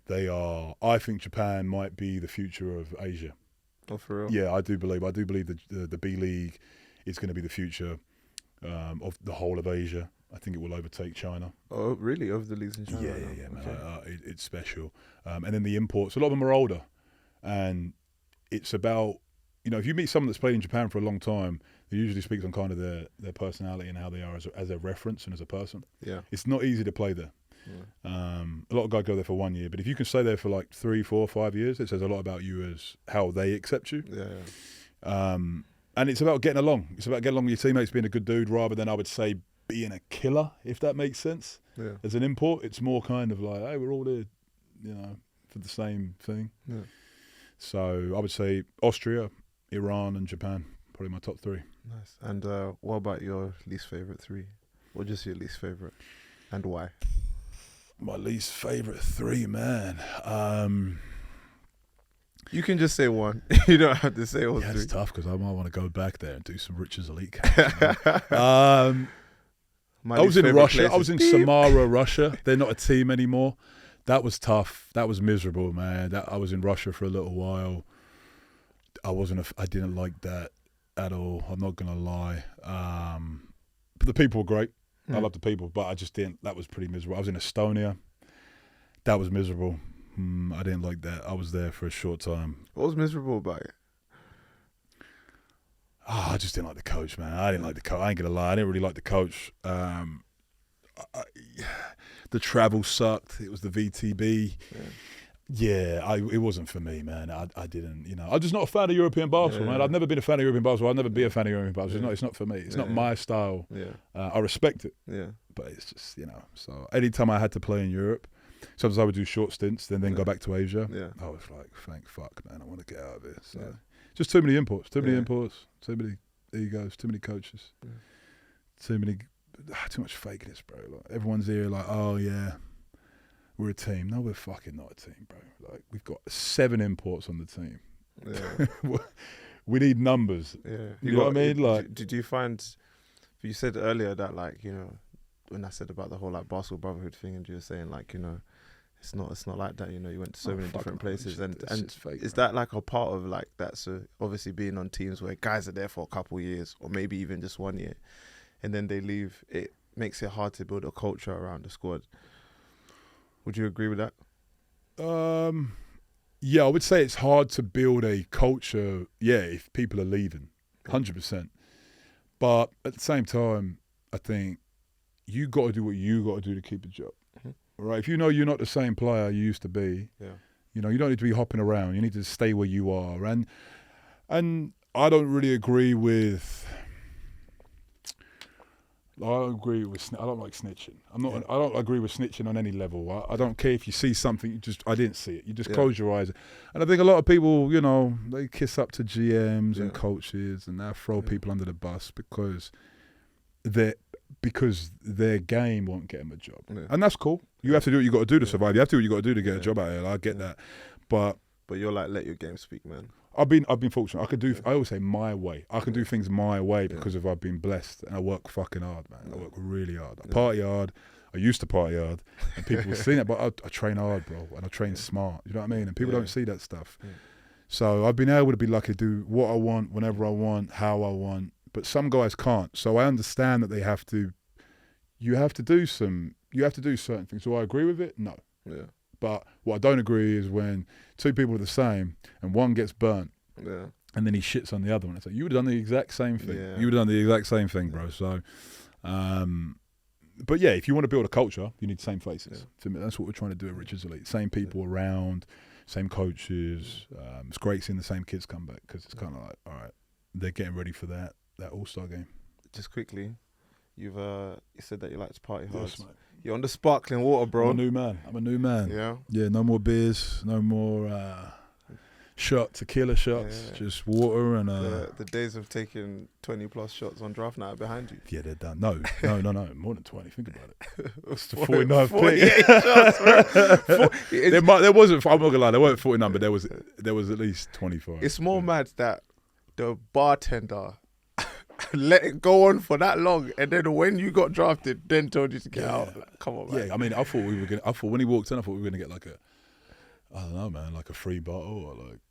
They are. I think Japan might be the future of Asia. Oh, for real? Yeah, I do believe the B League is going to be the future of the whole of Asia. I think it will overtake China. Oh, really? Over the leagues in China? Yeah, man. Okay. It's special. And then the imports. A lot of them are older, and it's about if you meet someone that's played in Japan for a long time, they usually speaks on kind of their personality and how they are as a reference and as a person. Yeah, it's not easy to play there. Yeah. A lot of guys go there for 1 year, but if you can stay there for like 3, 4, 5 years, it says a lot about you as how they accept you. Yeah. And it's about getting along. It's about getting along with your teammates, being a good dude, rather than I would say being a killer, if that makes sense. Yeah. As an import, it's more kind of like, hey, we're all there, for the same thing. Yeah. So I would say Austria, Iran, and Japan, probably my top 3. Nice. And what about your least favorite 3? What is your least favorite, and why? My least favourite 3, man. You can just say one. You don't have to say all 3. It's tough because I might want to go back there and do some Richards Elite camps. I was in Russia. I was in Samara, Russia. They're not a team anymore. That was tough. That was miserable, man. I was in Russia for a little while. I didn't like that at all. I'm not gonna lie. But the people were great. I love the people, but I just didn't. That was pretty miserable. I was in Estonia. That was miserable. I didn't like that. I was there for a short time. What was miserable about it? Oh, I just didn't like the coach, man. I didn't like the coach. I ain't gonna lie. I didn't really like the coach. The travel sucked. It was the VTB. It wasn't for me, man. I didn't, I'm just not a fan of European basketball, man. I've never been a fan of European basketball. I'll never be a fan of European basketball. It's not for me. It's not my style. I respect it. But it's just, So anytime I had to play in Europe, sometimes I would do short stints, then go back to Asia. I was like, thank fuck, man. I want to get out of here. So just too many imports, too many egos, too many coaches, too much fakeness, bro. Like, everyone's here like, oh yeah, we're a team. No, we're fucking not a team, bro. Like, we've got 7 imports on the team. We need numbers. You know what I mean? Like, did you find? You said earlier that, like, when I said about the whole like basketball brotherhood thing, and you were saying like, it's not like that. You went to so many different places, and fake, is that like a part of like that? So obviously being on teams where guys are there for a couple of years, or maybe even just 1 year, and then they leave, it makes it hard to build a culture around the squad. Would you agree with that? Yeah, I would say it's hard to build a culture. Yeah, if people are leaving, 100%. But at the same time, I think you got to do what you got to do to keep a job. Right? If you're not the same player you used to be, you don't need to be hopping around. You need to stay where you are. And I don't really agree with. I don't like snitching. I don't agree with snitching on any level. I don't care if you see something. I didn't see it. You just close your eyes. And I think a lot of people, they kiss up to GMs and coaches, and they throw people under the bus because their game won't get them a job. And that's cool. You have to do what you got to do to survive. You have to do what you got to do to get a job out here. I get that, but you're like, let your game speak, man. I've been fortunate. I always say my way. I can do things my way because I've been blessed, and I work fucking hard, man. I work really hard. I party hard. I used to party hard, and people will see that, but I train hard, bro, and I train smart. You know what I mean? And people don't see that stuff. So I've been able to be lucky to do what I want, whenever I want, how I want. But some guys can't. So I understand that you have to do certain things. Do I agree with it? No. But what I don't agree is when 2 people are the same and one gets burnt and then he shits on the other one. It's like, you would have done the exact same thing. You would have done the exact same thing, bro. So, but yeah, if you want to build a culture, you need the same faces. That's what we're trying to do at Richards Elite. Same people around, same coaches. It's great seeing the same kids come back because it's kind of like, all right, they're getting ready for that All-Star game. Just quickly, you said that you like to party hard. Yes, mate. You're on the sparkling water, bro. I'm a new man. Yeah, no more beers, no more tequila shots, just water and the days of taking 20+ shots on draft night are behind you. Yeah, they're done. No, more than 20. Think about it. It's the 49th 48 shots, bro. There wasn't. I'm not gonna lie. There weren't 49, but there was at least 25. It's more mad that the bartender let it go on for that long, and then when you got drafted, then told you to get out. Like, come on, man. Yeah, I mean, I thought when he walked in, I thought we were gonna get like I don't know, man, like a free bottle or like,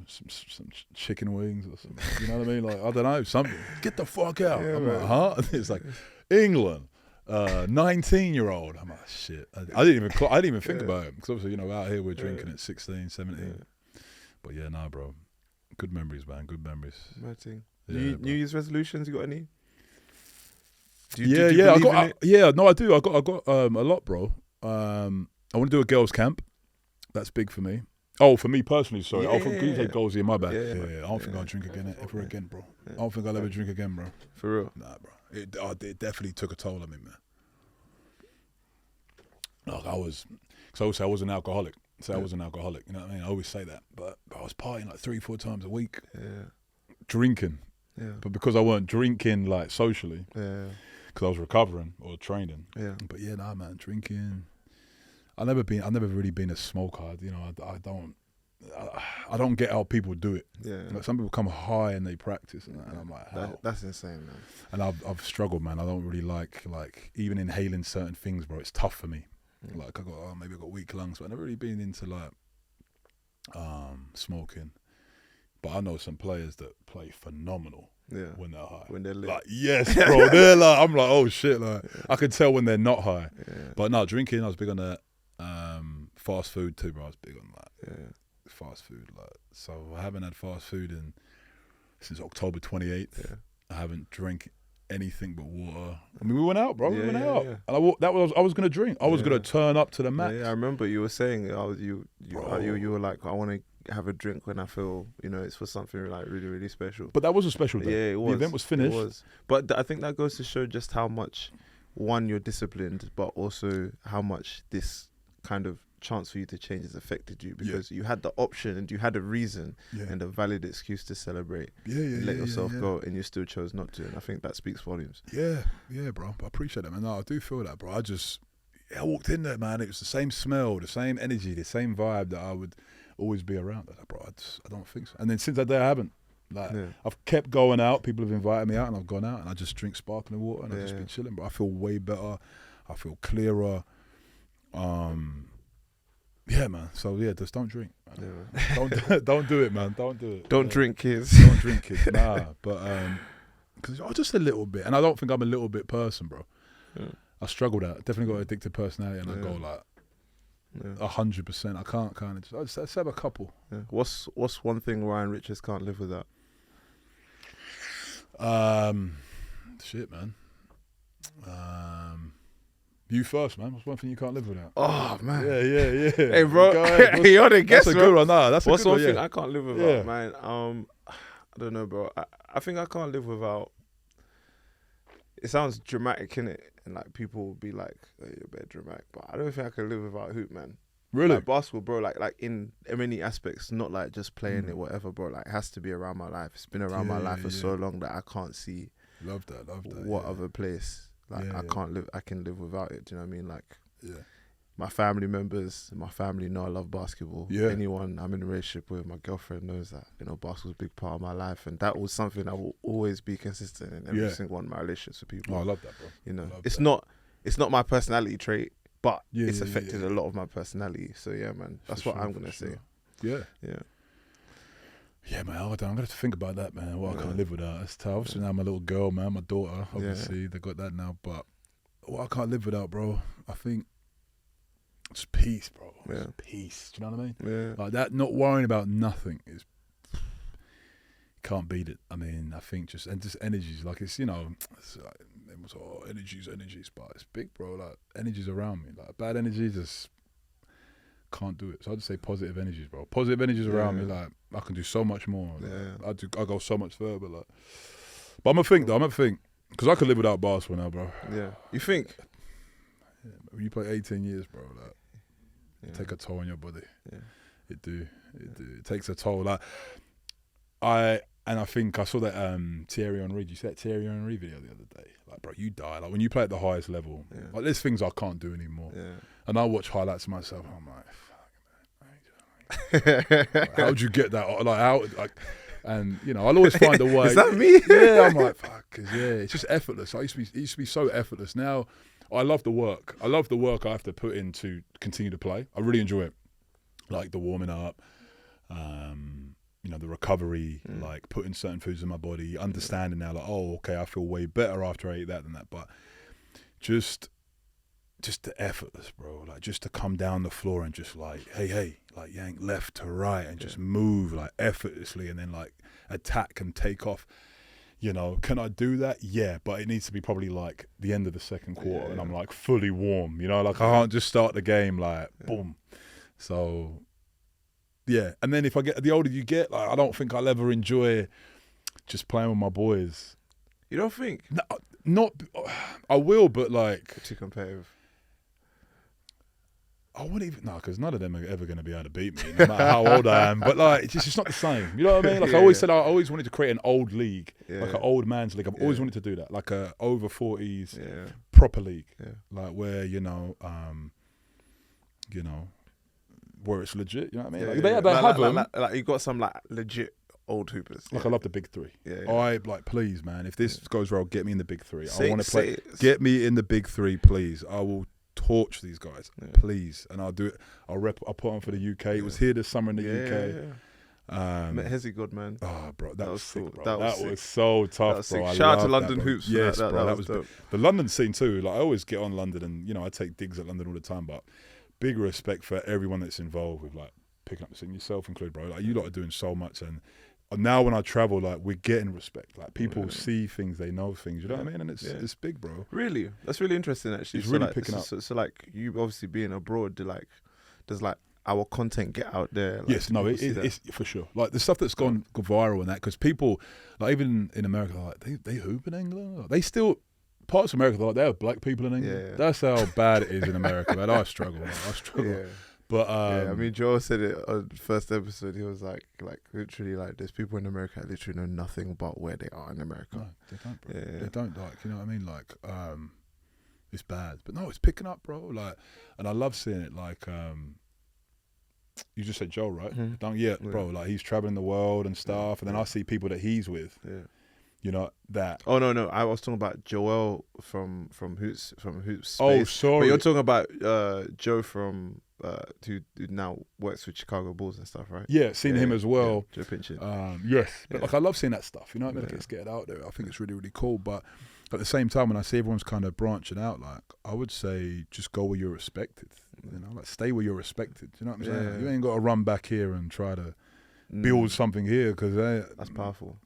some chicken wings or something. You know what I mean? Like, I don't know, something. Get the fuck out. I'm like, huh? And it's like, England, 19-year-old. I'm like, shit. I didn't even think about it because obviously, out here we're drinking at 16, 17. But yeah, nah, bro. Good memories, man. Good memories. Mad thing. New Year's resolutions, you got any? I do. I got a lot, bro. I want to do a girls' camp. That's big for me. Oh, for me personally, sorry. You say goals here, my bad. I don't think I'll drink ever again, bro. I don't think I'll ever drink again, bro. For real? Nah, bro. It definitely took a toll on me, man. Like I was an alcoholic. I was an alcoholic. You know what I mean? I always say that, but I was partying like 3-4 times a week. Drinking. But because I weren't drinking like socially, because I was recovering or training. But yeah, nah, man, drinking. I've never really been a smoker. I don't get how people do it. Like some people come high and they practice, and I'm like, how? That's insane, man. And I've struggled, man. I don't really like even inhaling certain things, bro. It's tough for me. Like maybe I got weak lungs, but I've never really been into like smoking. But I know some players that play phenomenal when they're high. When they're lit. Like, yes, bro. They're like, I'm like, oh shit. Like, I can tell when they're not high. Yeah. But no, drinking, I was big on that. Fast food too, bro. I was big on that. Yeah. Fast food. Like, so I haven't had fast food since October 28th. Yeah. I haven't drank anything but water. I mean, we went out, bro. We went out. Yeah. And I was going to drink. I was going to turn up to the max. Yeah, I remember you were saying, you were like, I want to have a drink when I feel, it's for something like really, really special. But that was a special day. Yeah, it was. The event was finished. It was. But I think that goes to show just how much, one, you're disciplined, but also how much this kind of chance for you to change has affected you, because you had the option and you had a reason and a valid excuse to celebrate and let yourself go, and you still chose not to. And I think that speaks volumes. Yeah, bro. I appreciate that, man. No, I do feel that, bro. I walked in there, man. It was the same smell, the same energy, the same vibe that I would always be around. Like, bro, I don't think so. And then since that day, I haven't. Like, I've kept going out. People have invited me out, and I've gone out, and I just drink sparkling water, and I've just been chilling. But I feel way better. I feel clearer. Yeah, man. So just don't drink. Don't do it, man. Don't do it. Don't drink, kids. Don't drink, kids. Nah, but because just a little bit, and I don't think I'm a little bit person, bro. Yeah. I struggled out. Definitely got addicted personality, and I go like 100%. I can't kind of. I just have a couple. Yeah. What's one thing Ryan Richards can't live without? Shit, man. You first, man. What's one thing you can't live without? Oh, man. Yeah. Hey, bro. You're the guest, that's a bro. good one. Nah, that's a what's good one. What's one thing I can't live without, Yeah. man? I don't know, bro. I think I can't live without. It sounds dramatic, innit? And like people will be like, oh, "You're a bit dramatic," but I don't think I can live without hoop, man. Really? Like basketball, bro. Like in many aspects, not like just playing it, whatever, bro. Like it has to be around my life. It's been around my life for so long that I can't see. Love that. What other place? Like I can't live. I can live without it. Do you know what I mean? Like, my family members, my family know I love basketball. Yeah. Anyone I'm in a relationship with, my girlfriend knows that, basketball's a big part of my life. And that was something I will always be consistent in every single one of my relationships with people. Oh, I love that, bro. It's not my personality trait, but it's affected a lot of my personality. So yeah, man, that's what I'm going to say. Yeah. Yeah, man, I'm going to have to think about that, man. What I can't live without. It's tough. Obviously now my little girl, man, my daughter, obviously, they got that now. But what I can't live without, bro, I think it's peace, bro. Yeah. It's peace. Do you know what I mean? Yeah. Like that, not worrying about nothing is, can't beat it. I mean, I think just energies, like it's, it's like, energies, but it's big, bro. Like energies around me, like bad energies just can't do it. So I just say positive energies, bro. Positive energies around me, like I can do so much more. Like, I go so much further, like. But I'm gonna think, because I could live without basketball now, bro. Yeah, you think? Yeah, when you play 18 years, bro, like it take a toll on your body. Yeah, it do. It takes a toll. Like I think I saw that Thierry Henry. Did you see that Thierry Henry video the other day? Like, bro, you die. Like when you play at the highest level, like there's things I can't do anymore. Yeah. And I watch highlights of myself. And I'm like, fuck, man. How'd you get that? Like how? Like, and I'll always find a way. Is that me? Yeah, I'm like, fuck, 'cause it's just effortless. It used to be so effortless. Now, I love the work. I love the work I have to put in to continue to play. I really enjoy it, like the warming up. The recovery, like putting certain foods in my body, understanding now, like, oh, okay, I feel way better after I ate that than that. But just the effortless, bro. Like just to come down the floor and just like, hey, like yank left to right and just move like effortlessly and then like attack and take off. Can I do that? Yeah, but it needs to be probably like the end of the second quarter and I'm like fully warm. Like I can't just start the game like boom. So. Yeah, and then if I get the older you get, like, I don't think I'll ever enjoy just playing with my boys. You don't think? No, not. I will, but like too competitive. I wouldn't even because none of them are ever going to be able to beat me, no matter how old I am. But like, it's just not the same. You know what I mean? Like I always said, I always wanted to create an old league, like an old man's league. I've always wanted to do that, like a over 40s proper league, like where where it's legit, you know what I mean? Like, they have them. Like you got some like legit old hoopers. Like I love the big three. Yeah. I like, please, man. If this goes well, get me in the big three. I want to play. Get me in the big three, please. I will torch these guys, please, and I'll do it. I'll put on for the UK. It was here this summer in the UK. Met Hezzy God, man. Oh, bro, that was sick, cool. bro. That was so tough, was bro. Shout out to love London that, bro. Hoops. Yes, that bro. That was was dope. the London scene too. Like I always get on London, and I take digs at London all the time. But big respect for everyone that's involved with like picking up the scene, yourself included, bro. Like you lot are doing so much, and now when I travel, like we're getting respect. Like people see things, they know things. You know what I mean? And it's big, bro. Really, that's really interesting. Actually, it's really picking up. So like you obviously being abroad, does like our content get out there? Like, yes, no, it's for sure. Like the stuff that's gone viral and that, because people, like even in America, like they hoop in England. Like, they still parts of America, like they have black people in England. Yeah. That's how bad it is in America, man. I struggle. Yeah. But I mean, Joel said it on the first episode. He was like literally, like there's people in America that literally know nothing about where they are in America. No, they don't, bro. Yeah. They don't, like, you know what I mean? Like, it's bad, but no, it's picking up, bro. Like, and I love seeing it. Like, you just said Joel, right? Mm-hmm. Don't yet, bro. Like he's traveling the world and stuff, and then I see people that he's with. Yeah. You know that. Oh no, I was talking about Joel from Hoops Space. Oh, sorry. But you're talking about Joe from who now works with Chicago Bulls and stuff, right? Yeah, seen him as well. Joe Pinchin. Yes, but like I love seeing that stuff. You know what I mean? Like, it's getting out there. I think it's really, really cool. But at the same time, when I see everyone's kind of branching out, like I would say, just go where you're respected. You know, like stay where you're respected. You know what I'm saying? Like, you ain't got to run back here and try to build something here because that's powerful,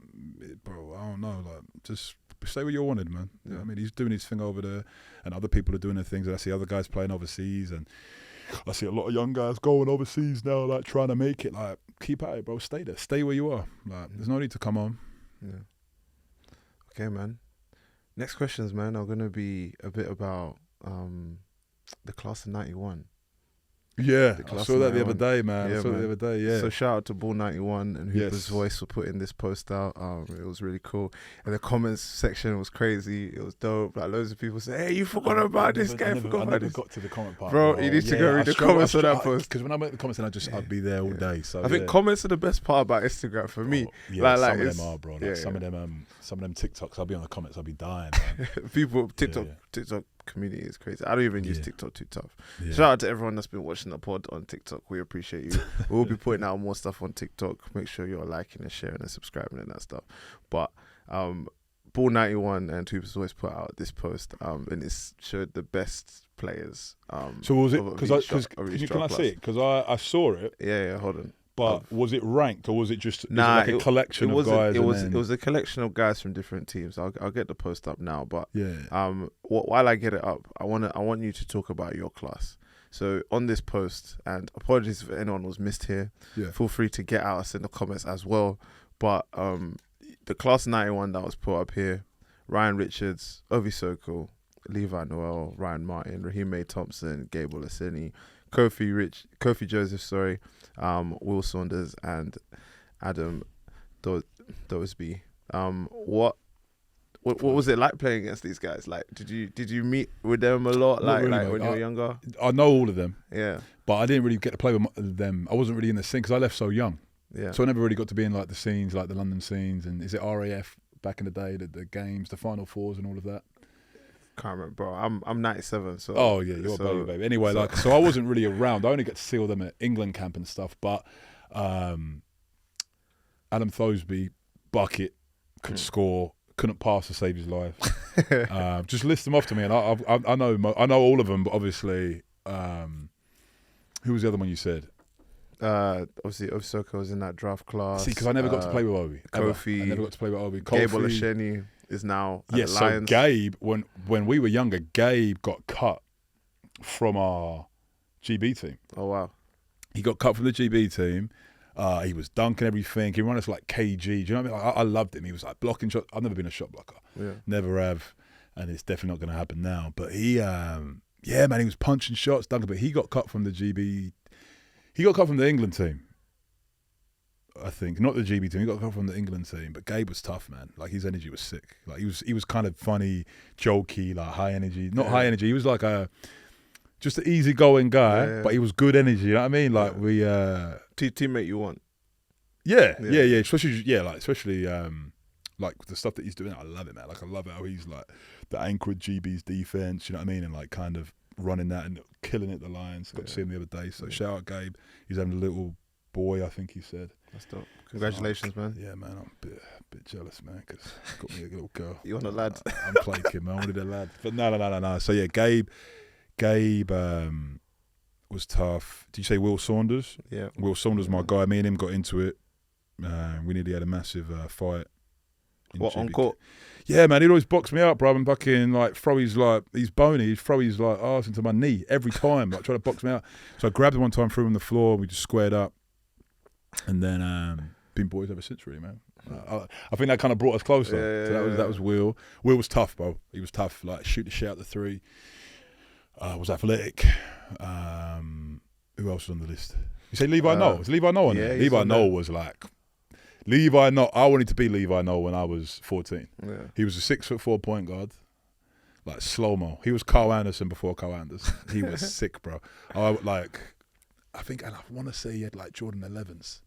bro. I don't know, like just stay where you're wanted, man. You know what I mean? He's doing his thing over there, and other people are doing their things. And I see other guys playing overseas, and I see a lot of young guys going overseas now, like trying to make it. Like keep at it, bro. Stay there. Stay where you are. Like there's no need to come on. Yeah. Okay, man. Next questions, man, are gonna be a bit about the class of '91. Yeah, I saw that the other day, man. Yeah, I saw it the other day, yeah. So shout out to Ball 91 and Hooper's Voice for putting this post out. It was really cool. And the comments section was crazy. It was dope. Like loads of people say, "Hey, you forgot about this guy. I never got to the comment part. Bro, you need to go read the comments on that post. Because when I make the comments, I'd be there all day. So I think comments are the best part about Instagram for me. Yeah, some of them are, bro. Like some of them TikToks, I'll be on the comments, I'll be dying, man. People, TikTok community is crazy. I don't even use TikTok too tough. Shout out to everyone that's been watching the pod on TikTok. We appreciate you. We'll be putting out more stuff on TikTok. Make sure you're liking and sharing and subscribing and that stuff. But Ball 91 and Hoops always put out this post and it showed the best players. So was it can I see it? Because I saw it. Yeah, hold on. But was it ranked or was it just like a collection of guys? It was a collection of guys from different teams. I'll get the post up now, but while I get it up, I want you to talk about your class. So on this post, and apologies if anyone was missed here. Yeah. Feel free to get at us in the comments as well. But the class 91 that was put up here: Ryan Richards, Ovi Soko, Levi Noel, Ryan Martin, Raheem May Thompson, Gabe Olaseni, Kofi Joseph, Will Saunders and Adam Dosby. What was it like playing against these guys? Like, did you meet with them a lot? Like when you were younger? I know all of them. Yeah, but I didn't really get to play with them. I wasn't really in the scene because I left so young. Yeah, so I never really got to be in like the scenes, like the London scenes, and is it RAF back in the day, the games, the Final Fours, and all of that. Can't remember, bro. I'm 97, so you're a baby. Anyway, so I wasn't really around. I only get to see all them at England camp and stuff. But Adam Thosby, bucket, could score, couldn't pass to save his life. Just list them off to me, and I know all of them. But obviously, who was the other one you said? Obviously, Osoko was in that draft class. See, because I never got to play with Obi. Kofi, I never got to play with Obi. Gabe Olaseni is now at the Lions. So Gabe, when we were younger, Gabe got cut from our GB team. Oh wow! He got cut from the GB team. He was dunking everything. He ran us like KG. Do you know what I mean? I loved him. He was like blocking shots. I've never been a shot blocker. Yeah. Never have, and it's definitely not going to happen now. But he, man, he was punching shots, dunking. But he got cut from the GB. He got cut from the England team. I think not the GB team. He got cut from the England team. But Gabe was tough, man. Like his energy was sick. Like he was kind of funny, jokey, like high energy. Not high energy. He was like just an easygoing guy, but he was good energy. You know what I mean? Like we teammate you want. Yeah. Especially like the stuff that he's doing. I love it, man. Like I love how he's like the anchor of GB's defense. You know what I mean? And like kind of running that and killing it. The Lions. Got to see him the other day. So shout out Gabe. He's having a little boy, I think he said. That's dope. Congratulations, man. Yeah, man, I'm a bit jealous, man, because got me a little girl. You want a lad? I'm playing, man. I wanted a lad. But no. So, yeah, Gabe was tough. Did you say Will Saunders? Yeah. Will Saunders, my guy. Me and him got into it. We nearly had a massive fight. What, on court? Yeah, man, he'd always box me up, bro, and fucking like throw his he's bony, he'd throw his like arse into my knee every time, like trying to box me out. So I grabbed him one time, threw him on the floor, and we just squared up, and then been boys ever since, really, man. I think that kind of brought us closer. Yeah, so that was Will. Will was tough, bro. He was tough, like shoot the shit out the three. Was athletic. Who else was on the list? You say Levi Noel? Was Levi Noel on there? Levi Noel was like. Levi Noel, I wanted to be Levi Noel when I was 14. Yeah. He was a 6'4" point guard, like slow-mo. He was Carl Anderson before Carl Anderson. He was sick, bro. I want to say he had like Jordan 11s.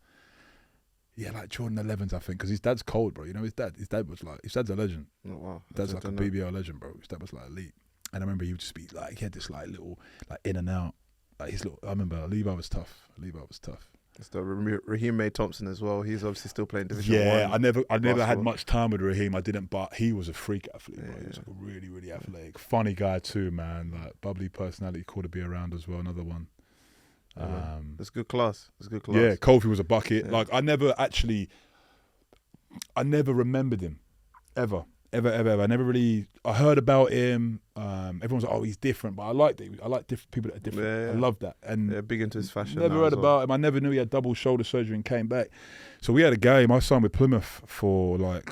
Yeah, like Jordan 11s, I think, because his dad's cold, bro. You know, his dad's a legend. Oh, wow. His dad's like a BBL legend, bro. His dad was like elite. And I remember he would just be like, he had this like little, like in and out. Like I remember Levi was tough. It's the Raheem May Thompson as well. He's obviously still playing Division 1. Yeah, I never had much time with Raheem. I didn't, but he was a freak athlete, bro. He was like a really, really athletic. Funny guy too, man. Like bubbly personality, cool to be around as well. Another one. It's good class. Yeah, Kofi was a bucket. Yeah. Like I never remembered him ever. I never really. I heard about him. Everyone's like, "Oh, he's different," but I liked it. I like different people that are different. Yeah. I love that. And big into his fashion. Never heard about him. I never knew he had double shoulder surgery and came back. So we had a game. I signed with Plymouth for like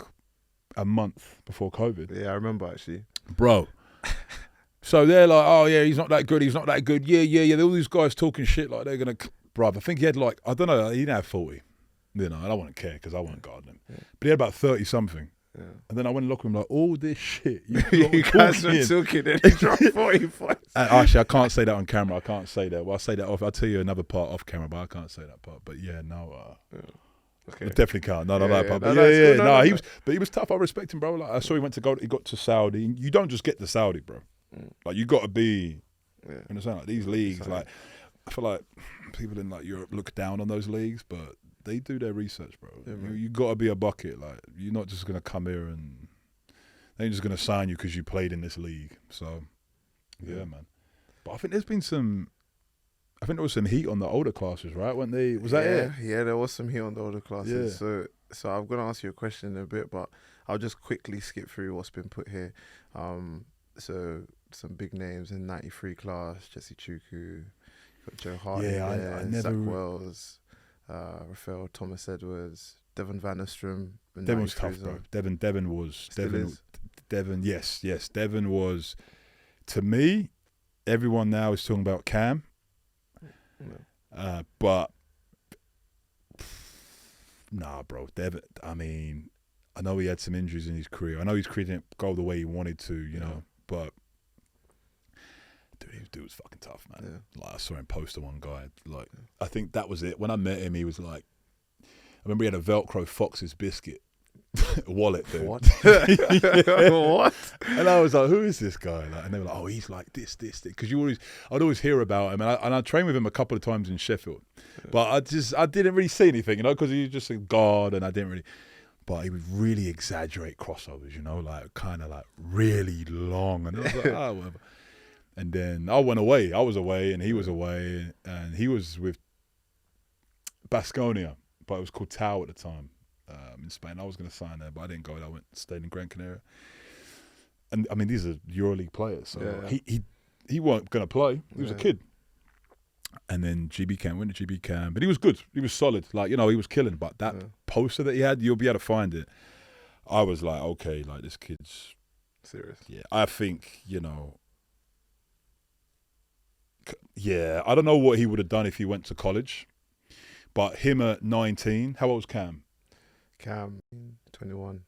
a month before COVID. Yeah, I remember actually, bro. So they're like, "Oh yeah, he's not that good. He's not that good." Yeah. All these guys talking shit like they're gonna. Bro, I think he had like, I don't know. He didn't have 40. You know, I don't want to care because I wasn't guarding him. Yeah. But he had about 30 something. Yeah. And then I went and looked at him like, all this shit. You guys are talking and he dropped 40 points. Actually, I can't say that on camera. I can't say that. Well, I'll say that off. I'll tell you another part off camera, but I can't say that part. But yeah, no. Okay. I definitely can't. No, that part. But he was tough. I respect him, bro. Like, I saw he got to Saudi. You don't just get to Saudi, bro. Like, you got to be, you understand? Like, these leagues, like, I feel like people in like Europe look down on those leagues, but they do their research, bro. Yeah, you got to be a bucket. Like, you're not just going to come here and they ain't just going to sign you because you played in this league. So, yeah, man. But I think there was some heat on the older classes, right? Was that it? Yeah, there was some heat on the older classes. Yeah. So I'm going to ask you a question in a bit, but I'll just quickly skip through what's been put here. So some big names in 93 class, Jesse Chuku, got Joe Hartley, Zach Wells, Raphael Thomas Edwards, Devon Vanderstrom. Devon was tough, bro. Devon was. Devon, yes. Devon was, to me, everyone now is talking about Cam. But, nah, bro. Devon, I mean, I know he had some injuries in his career. I know his career didn't go the way he wanted to, you know, but dude was fucking tough, man. Yeah. Like, I saw him post to one guy. Like, I think that was it. When I met him, he was like, I remember he had a Velcro Fox's biscuit wallet, dude. What? What? And I was like, who is this guy? Like, and they were like, oh, he's like this. Because I'd always hear about him, and I trained with him a couple of times in Sheffield, but I didn't really see anything, you know, because he was just a guard, and I didn't really. But he would really exaggerate crossovers, you know, like kind of like really long, and I was like, whatever. And then I went away. I was away, and he was away, and he was with Baskonia, but it was called Tau at the time in Spain. I was going to sign there, but I didn't go. I stayed in Gran Canaria. And I mean, these are EuroLeague players, so he weren't going to play. He was a kid. And then went to GB Cam, but he was good. He was solid. Like, you know, he was killing. But that poster that he had, you'll be able to find it. I was like, okay, like this kid's serious. Yeah, I think, you know. Yeah, I don't know what he would have done if he went to college, but him at 19, how old was Cam? Cam, 21.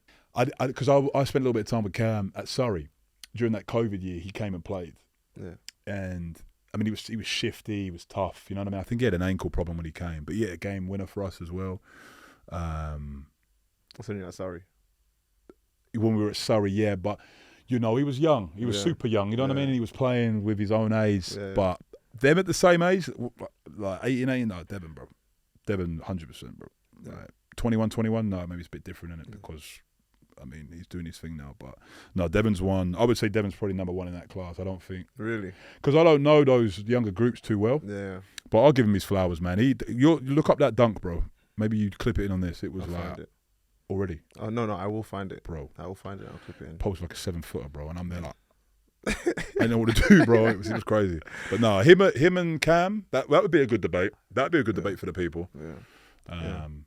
Because I spent a little bit of time with Cam at Surrey during that COVID year. He came and played. Yeah, and I mean, he was shifty, he was tough. You know what I mean? I think he had an ankle problem when he came, but yeah, a game winner for us as well. What's in Surrey? When we were at Surrey, yeah, but. You know, he was young. He was super young. You know what I mean? And he was playing with his own age. Yeah. But them at the same age, like 18, no, Devon, bro. Devin, 100%, bro. Like, 21, no, maybe it's a bit different in it because, I mean, he's doing his thing now. But no, Devin's one. I would say Devin's probably number one in that class. I don't think. Really? Because I don't know those younger groups too well. Yeah. But I'll give him his flowers, man. You look up that dunk, bro. Maybe you clip it in on this. It was already. Oh, no, I will find it. Bro. I will find it. I'll clip it in. Post like a 7-footer, bro. And I'm there like, I didn't know what to do, bro. It was crazy. But no, him and Cam, that would be a good debate. That would be a good debate for the people.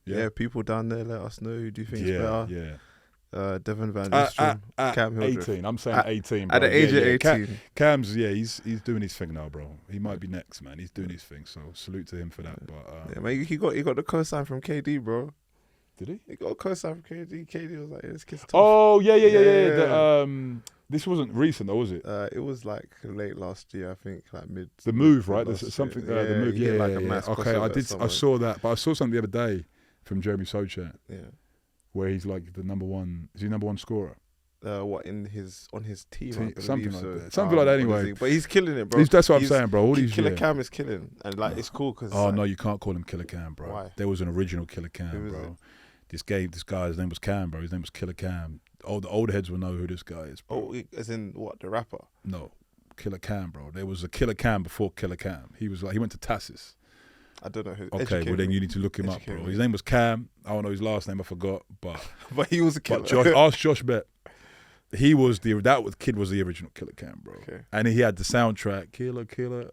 Yeah. People down there, let us know who do you think is better. Yeah. Devin Van Distrom, Cam Hildreth. 18. I'm saying 18, bro. At the age of 18. Cam's, he's doing his thing now, bro. He might be next, man. He's doing his thing. So salute to him for that. But man, he got the cosign from KD, bro. Did he? He got a cosign from KD. KD was like, this kid's tough. Oh, yeah. This wasn't recent though, was it? It was like late last year, I think, like mid. The move, right? There's something. The move, like a mass okay, I saw that, but I saw something the other day from Jeremy Sochan. Yeah. Where he's like the number one. Is he number one scorer? What on his team? Something like that. Something like that. Anyway, but he's killing it, bro. That's what I'm saying, bro. All these Killer Cam is killing, and like it's cool because. Oh no, you can't call him Killer Cam, bro. Why? There was an original Killer Cam, bro. This guy's name was Cam, bro. His name was Killer Cam. All the old heads will know who this guy is, bro. Oh, as in what, the rapper? No, Killer Cam, bro. There was a Killer Cam before Killer Cam. He went to Tassis. I don't know who. Okay, well then you need to look him up, bro. His name was Cam. I don't know his last name. I forgot, but he was a killer. But ask Josh Bett. He was kid was the original Killer Cam, bro. Okay. And he had the soundtrack Killer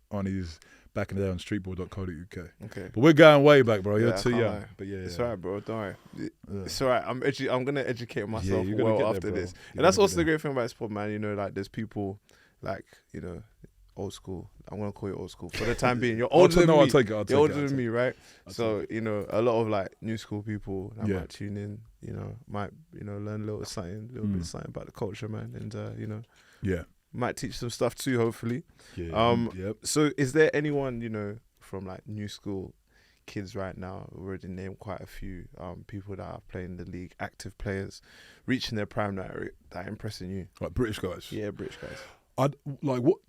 on his back in the day on streetball.co.uk. Okay. But we're going way back, bro. You're too young. Lie. But it's alright, bro. Don't worry. It's alright. I'm gonna educate myself after this. And that's also the great thing about sport, man. You know, like there's people like, you know, old school. I'm gonna call you old school for the time being. You're older than me. I'll take it. You're older than me, right? So you know, a lot of like new school people that might tune in. You know, might learn a little bit of something about the culture, man, and you know, might teach some stuff too, hopefully. So is there anyone, you know, from like new school kids right now, we already named quite a few people that are playing the league, active players, reaching their prime that are impressing you? Like British guys? Yeah, British guys. I'd like what?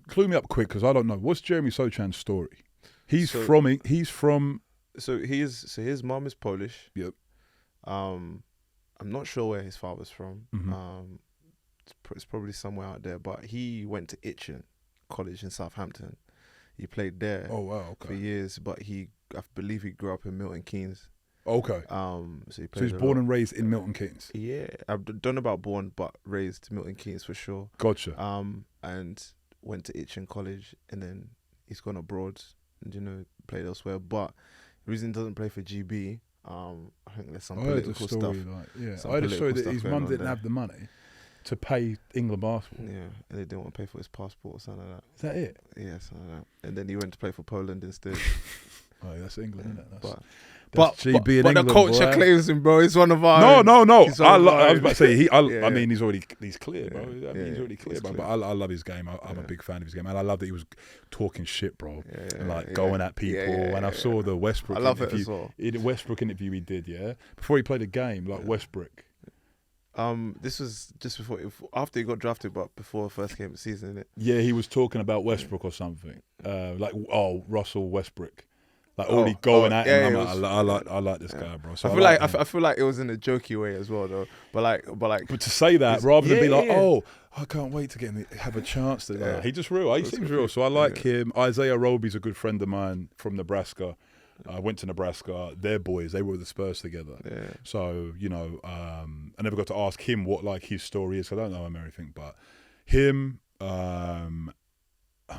Clue me up quick because I don't know. What's Jeremy Sochan's story? He's from. So his mom is Polish. Yep. I'm not sure where his father's from. Mm-hmm. It's probably somewhere out there. But he went to Itchen College in Southampton. He played there. Oh wow! Okay. For years, but I believe he grew up in Milton Keynes. Okay. So he's born and raised in Milton Keynes. Yeah, I don't know about born, but raised Milton Keynes for sure. Gotcha. And went to Itchen College, and then he's gone abroad and, you know, played elsewhere. But the reason he doesn't play for GB, I think there's some political stuff. I heard a story that his mum didn't have the money to pay England basketball. Yeah, and they didn't want to pay for his passport or something like that. Is that it? Yeah, something like that. And then he went to play for Poland instead. Oh, that's England, isn't it? But England, the culture claims him, bro. He's one of our. No. I was about to say I mean, he's clear, bro. He's already clear, bro. Clear. But I love his game. I'm a big fan of his game, and I love that he was talking shit, bro, and like going at people. And I saw the Westbrook. I love interview. it as well. In the Westbrook interview he did, before he played a game, like Westbrook. This was just after he got drafted, but before the first game of the season, innit? Yeah, he was talking about Westbrook or something. Russell Westbrook. Like already going at him. I like this guy, bro. So I feel like it was in a jokey way as well, though. But to say that rather than be like, oh, I can't wait to have a chance to. He just real. He seems real. So I like him. Isaiah Roby's a good friend of mine from Nebraska. I went to Nebraska. They're boys. They were with the Spurs together. Yeah. So you know, I never got to ask him what like his story is. I don't know him or anything, but him. I'm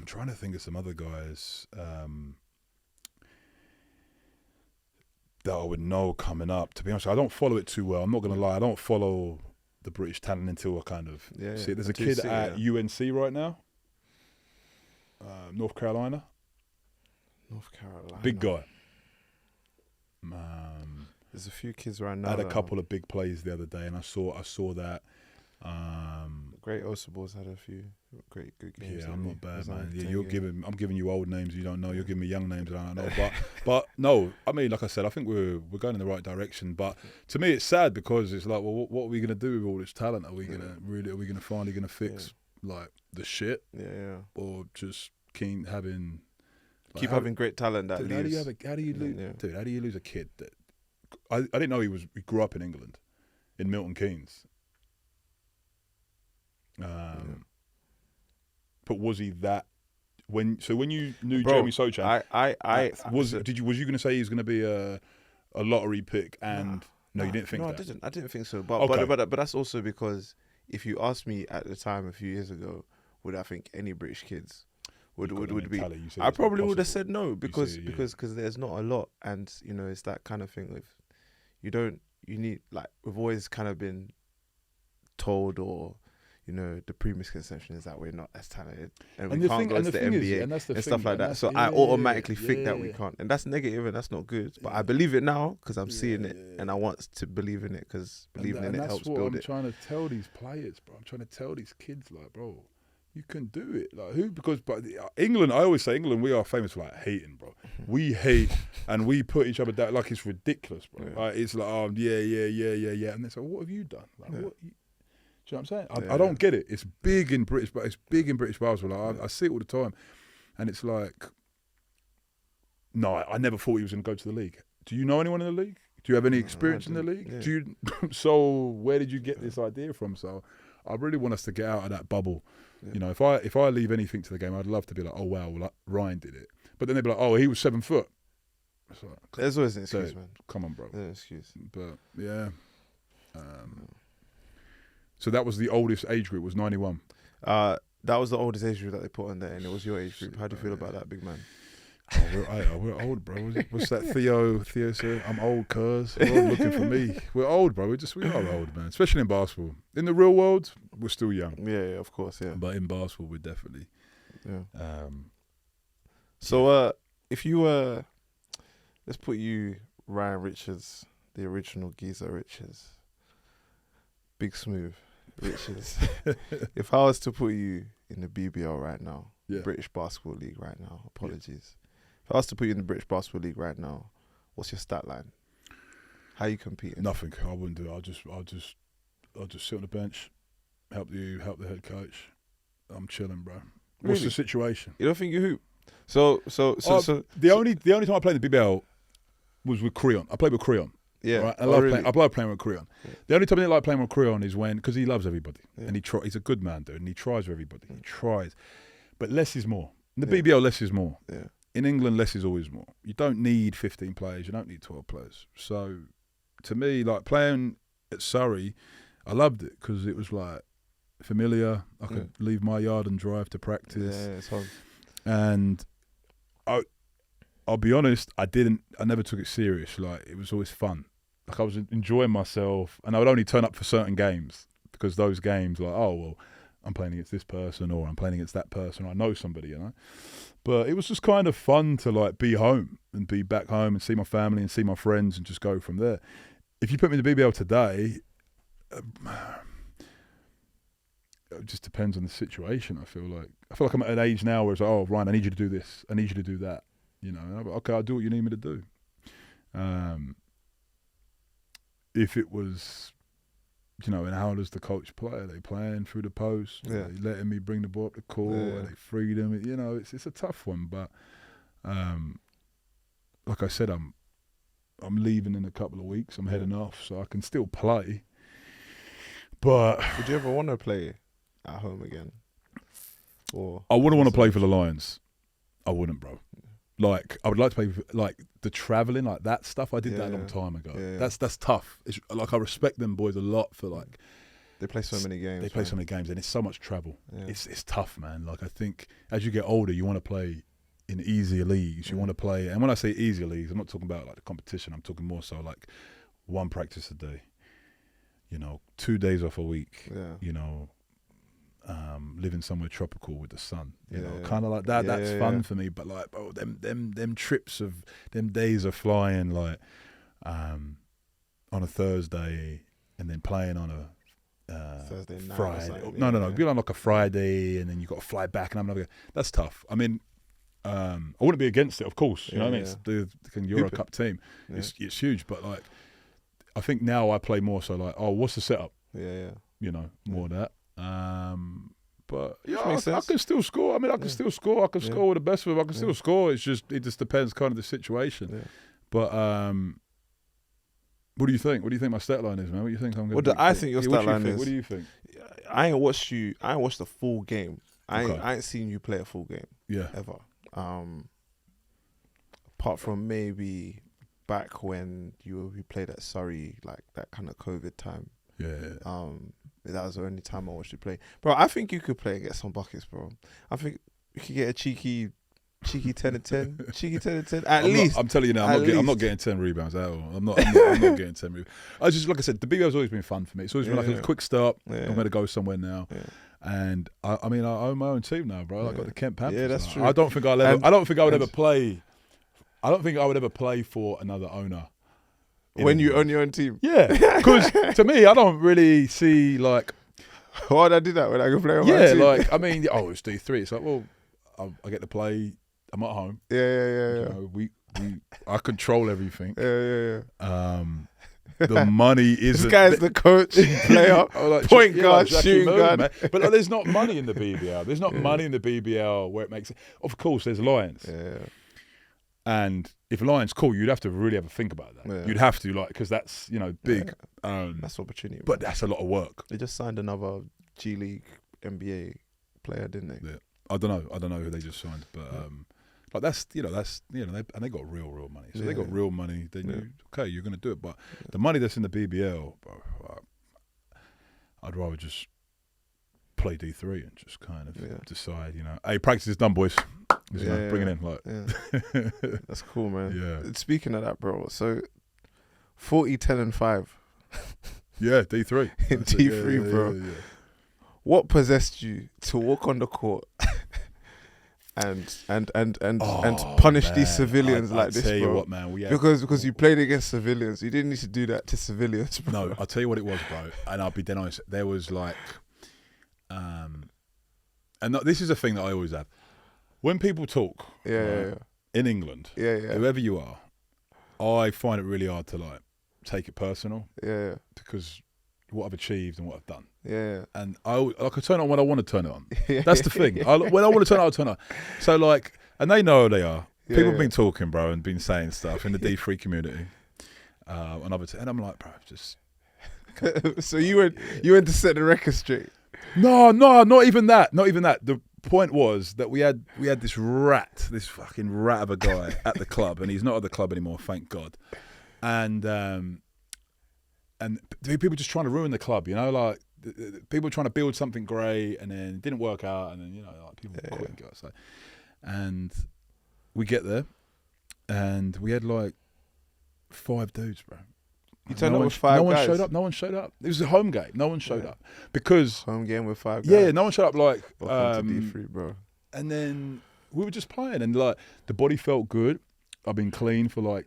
trying to think of some other guys. That I would know coming up. To be honest, I don't follow it too well. I'm not going to lie. I don't follow the British talent until I kind of see it. There's a kid at UNC right now. North Carolina. Big guy. There's a few kids right now. I had a couple of big plays the other day, and I saw that. Great Osabor's had a few good games. Yeah, I'm not bad, man. I'm giving you old names you don't know. You're giving me young names I don't know. But no, I mean, like I said, I think we're going in the right direction. But to me, it's sad because it's like, well, what are we gonna do with all this talent? Are we finally gonna fix like the shit? Yeah. Or just having Keep having great talent that dude, leaves. how do you lose? Yeah. Dude, how do you lose a kid that I didn't know he grew up in England, in Milton Keynes. But was he that when you knew Jeremy Sochan? Was you going to say he was going to be a lottery pick? And no, you didn't think that. I didn't think so. But that's also because if you asked me at the time a few years ago, would I think any British kids would be? I probably would have said no because there's not a lot, and it's that kind of thing. If you need, like, we've always kind of been told, or the premisconception is that we're not as talented and we can't go to the NBA and stuff like that. So I automatically think that we can't, and that's negative and that's not good. But I believe it now because I'm seeing it, and I want to believe in it because believing in it helps build it. That's what I'm trying to tell these players, bro. I'm trying to tell these kids, like, bro, you can do it. Like, who? Because England, I always say England, we are famous for, like, hating, bro. We hate and we put each other down like it's ridiculous, bro. Yeah. Like, it's like, yeah, and they say, what have you done? Like, what? Do you know what I'm saying? I don't get it. It's big in British, but it's big in British basketball. Like, I see it all the time, and it's like, no, I never thought he was going to go to the league. Do you know anyone in the league? Do you have any experience in the league? Yeah. Do you? So where did you get this idea from? So I really want us to get out of that bubble. Yeah. If I leave anything to the game, I'd love to be like, oh wow, like Ryan did it. But then they'd be like, oh, he was 7 foot. Like, there's always an excuse, man. Come on, bro. There's an excuse. But yeah. So that was the oldest age group, was 91. That was the oldest age group that they put on there, and it was your age group. How do you feel about that, big man? We're old, bro. What's that Theo said? I'm old, cuz. We're all looking for me. We're old, bro. We are old, man. Especially in basketball. In the real world, we're still young. Yeah, of course, yeah. But in basketball, we're definitely. Yeah. So, if you were, let's put you, Ryan Richards, the original Geezer Richards, Big Smooth Richards. If I was to put you in the BBL right now, British Basketball League right now, apologies. If I was to put you in the British Basketball League right now, what's your stat line? How are you competing? Nothing. I wouldn't do it. I'll just sit on the bench, help the head coach. I'm chilling, bro. What's the situation? You don't think you hoop? So the only time I played in the BBL was with Creon. I played with Creon. Yeah, right? I love playing with Creon. Yeah. The only time I didn't like playing with Creon is because he loves everybody, and he's a good man, dude, and he tries with everybody. He tries, but less is more. In the BBL, less is more. Yeah. In England, less is always more. You don't need 15 players. You don't need 12 players. So, to me, like, playing at Surrey, I loved it because it was like familiar. I could leave my yard and drive to practice. Yeah, it's hard. And I'll be honest, I never took it serious. Like, it was always fun. Like, I was enjoying myself, and I would only turn up for certain games because those games, like, oh, well, I'm playing against this person or I'm playing against that person. Or I know somebody, But it was just kind of fun to, like, be home and be back home and see my family and see my friends and just go from there. If you put me in the BBL today, it just depends on the situation. I feel like I'm at an age now where it's like, oh, Ryan, I need you to do this. I need you to do that. And I'm like, okay, I'll do what you need me to do. If it was, and how does the coach play? Are they playing through the post? Are they letting me bring the ball up the court? Are they freedom? It's a tough one. But like I said, I'm leaving in a couple of weeks. I'm heading off, so I can still play. But would you ever want to play at home again? Or I wouldn't want to play for the Lions. I wouldn't, bro. Like, I would like to play like the travelling, like that stuff. I did that a long time ago. Yeah. That's tough. It's like, I respect them boys a lot for, like, they play so many games. They play so many games, and it's so much travel. Yeah. It's tough, man. Like, I think as you get older, you want to play in easier leagues. You want to play, and when I say easier leagues, I'm not talking about like the competition. I'm talking more so like one practice a day. 2 days off a week. Yeah. Living somewhere tropical with the sun, kind of like that. That's fun for me. But, like, bro, them trips of them days of flying, like, on a Thursday and then playing on a Thursday night Friday. No. Be on like a Friday and then you got to fly back and I'm another. That's tough. I mean, I wouldn't be against it, of course. You know what I mean? It's the Euro Cup team. Yeah. It's huge, but, like, I think now I play more so like, oh, what's the setup? Yeah. More of that. But Makes I sense. can still score. I mean, I can still score. I can score with the best of them. I can still score. It just depends kind of the situation. Yeah. But what do you think? What do you think my stat line is, man? What do you think I'm going to do? I think your stat line is. What do you think? I ain't watched the full game. I Okay. ain't seen you play a full game. Yeah. Ever. Apart from maybe back when we played at Surrey, like that kind of COVID time. Yeah. That was the only time I watched you play, bro. I think you could play and get some buckets, bro. I think you could get a cheeky 10 and 10, cheeky 10 and 10 at least. I'm telling you now, I'm not getting 10 rebounds at all. I'm not getting 10 rebounds. I just, like I said, the BBL's always been fun for me. It's always been like a quick start. Yeah. I'm going to go somewhere now. Yeah. And I mean, I own my own team now, bro. I got the Kent Panthers. Yeah, that's now. true. I don't think I would ever play. I don't think I would ever play for another owner. When you own your own team. Yeah, because to me, I don't really see like. Why would I do that when I can play on my team? Like I mean, it's D3. It's like, well, I get to play. I'm at home. Yeah. You know, I control everything. Yeah. The money isn't. This guy's the coach, player, point guard, shooting guard. Man. But there's not money in the BBL. There's not money in the BBL where it makes it. Of course, there's Lions. Yeah. And if Lions call, you'd have to really have a think about that. Yeah. You'd have to, because that's, big. Yeah. That's opportunity. But that's a lot of work. They just signed another G League NBA player, didn't they? Yeah. I don't know who they just signed, but that's and they got real money. So they got real money. Then you're going to do it. But the money that's in the BBL, bro, I'd rather just play D3 and just kind of decide, hey, practice is done, boys. Bring it in. That's cool, man. Yeah. Speaking of that, bro, so 40, 10 and 5. Yeah, D3. In D3, bro. Yeah. What possessed you to walk on the court and punish these civilians like this, bro? I tell you what, man. Because you played against civilians. You didn't need to do that to civilians, bro. No, I'll tell you what it was, bro. And I'll be dead honest. There was like, and this is a thing that I always have. When people talk in England, whoever you are, I find it really hard to take it personal. Yeah. Because what I've achieved and what I've done. Yeah. And I could turn it on when I want to turn it on. That's the thing. When I want to turn it on, I'll turn it on. So and they know who they are. People have been talking, bro, and been saying stuff in the D3 community. And I'm like, bro, just. So you went to set the record straight. No, not even that. Not even that. The point was that we had this fucking rat of a guy at the club, and he's not at the club anymore, thank God. And people just trying to ruin the club, people trying to build something great, and then it didn't work out, and then people quit and go outside. And we get there, and we had 5 dudes, bro. You turned up with 5 guys? No one showed up. It was a home game. No one showed up. Because... Home game with 5 guys? Yeah, no one showed up Welcome to D3, bro. And then we were just playing, and the body felt good. I've been clean for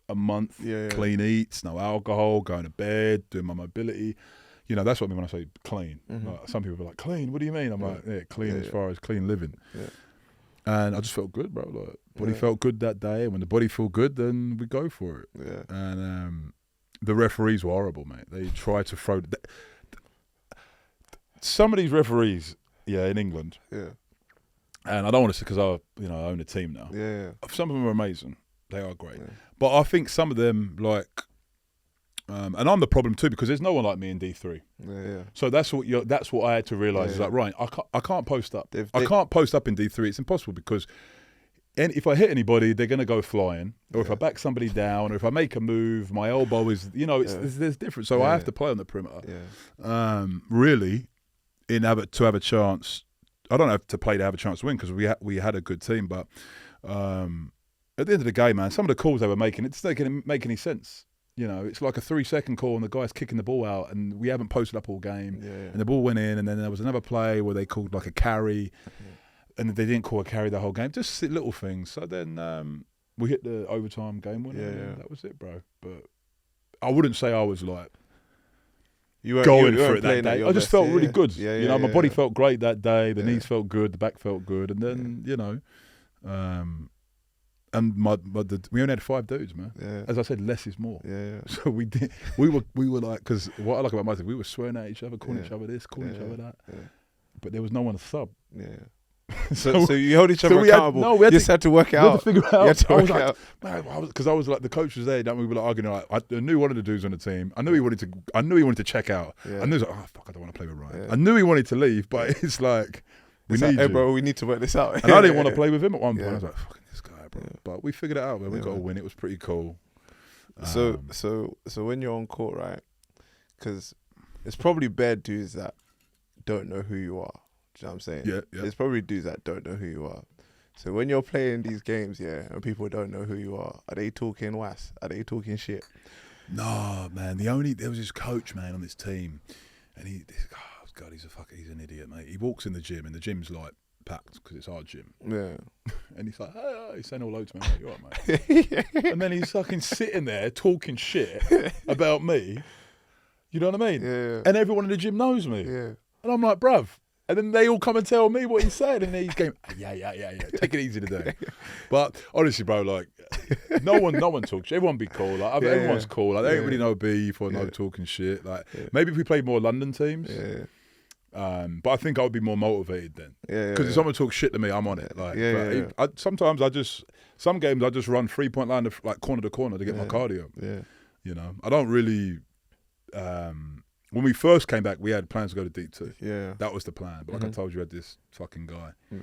a month. Yeah. Clean eats, no alcohol, going to bed, doing my mobility. That's what I mean when I say clean. Mm-hmm. Some people are like, clean? What do you mean? I'm like, clean as far as clean living. Yeah. And I just felt good, bro. Body felt good that day. And when the body felt good, then we go for it. Yeah. And... the referees were horrible, mate. They tried to throw... Some of these referees, in England, and I don't want to say because I own a team now. Yeah. Some of them are amazing. They are great. Yeah. But I think some of them, and I'm the problem too because there's no one like me in D3. Yeah. So that's what I had to realise. Is Ryan, I can't post up. I can't post up in D3. It's impossible because... And if I hit anybody, they're going to go flying. Or if I back somebody down, or if I make a move, my elbow is, there's different. So I have to play on the perimeter. Yeah. Really, to have a chance, I don't have to play to have a chance to win because we had a good team. But at the end of the game, man, some of the calls they were making, it just didn't make any sense. It's like a 3-second call and the guy's kicking the ball out and we haven't posted up all game. Yeah. And the ball went in and then there was another play where they called a carry. And they didn't call a carry the whole game, just little things. So then we hit the overtime game winner. Yeah. That was it, bro. But I wouldn't say I was going for it that day. I just felt really good. My body felt great that day. The knees felt good. The back felt good. And then we only had 5 dudes, man. Yeah. As I said, less is more. Yeah. So we did. We were because what I like about my team, we were swearing at each other, calling each other this, calling each other that. Yeah. but there was no one to sub. Yeah. So you hold each other accountable. We had to work it out. We had to figure it out. You had to work it out. Because I was like, the coach was there. We were like arguing. Like, I knew one of the dudes on the team. I knew he wanted to check out. Yeah. I knew he was like, oh fuck, I don't want to play with Ryan. Yeah. I knew he wanted to leave, but it's like we need hey, you, bro. We need to work this out. And I didn't want to play with him at one point. Yeah. I was like, fucking this guy, bro. Yeah. But we figured it out, man. We got a win. It was pretty cool. So when you're on court, right? Because it's probably bad dudes that don't know who you are. Do you know what I'm saying? Yeah. There's probably dudes that don't know who you are. So when you're playing these games, and people don't know who you are they talking was? Are they talking shit? No, man. There was this coach, man, on this team, and he's an idiot, mate. He walks in the gym, and the gym's like packed because it's our gym. Yeah. And he's like, hey, he's saying hello to me. I'm like, you all right, mate? And then he's fucking sitting there talking shit about me. You know what I mean? Yeah. And everyone in the gym knows me. Yeah. And I'm like, bruv. And then they all come and tell me what he said, and he's going, yeah. Take it easy today. But honestly, bro, like, no one talks. Everyone be cool. Like, everyone's cool. Like, they don't really know beef or no talking shit. Like, maybe if we played more London teams. Yeah. But I think I would be more motivated then. Because if someone talks shit to me, I'm on it. Like, sometimes some games I just run 3-point line, like corner to corner to get my cardio. Yeah. You know, I don't really. When we first came back, we had plans to go to D2. Yeah. That was the plan. But like I told you, I had this fucking guy. Yeah.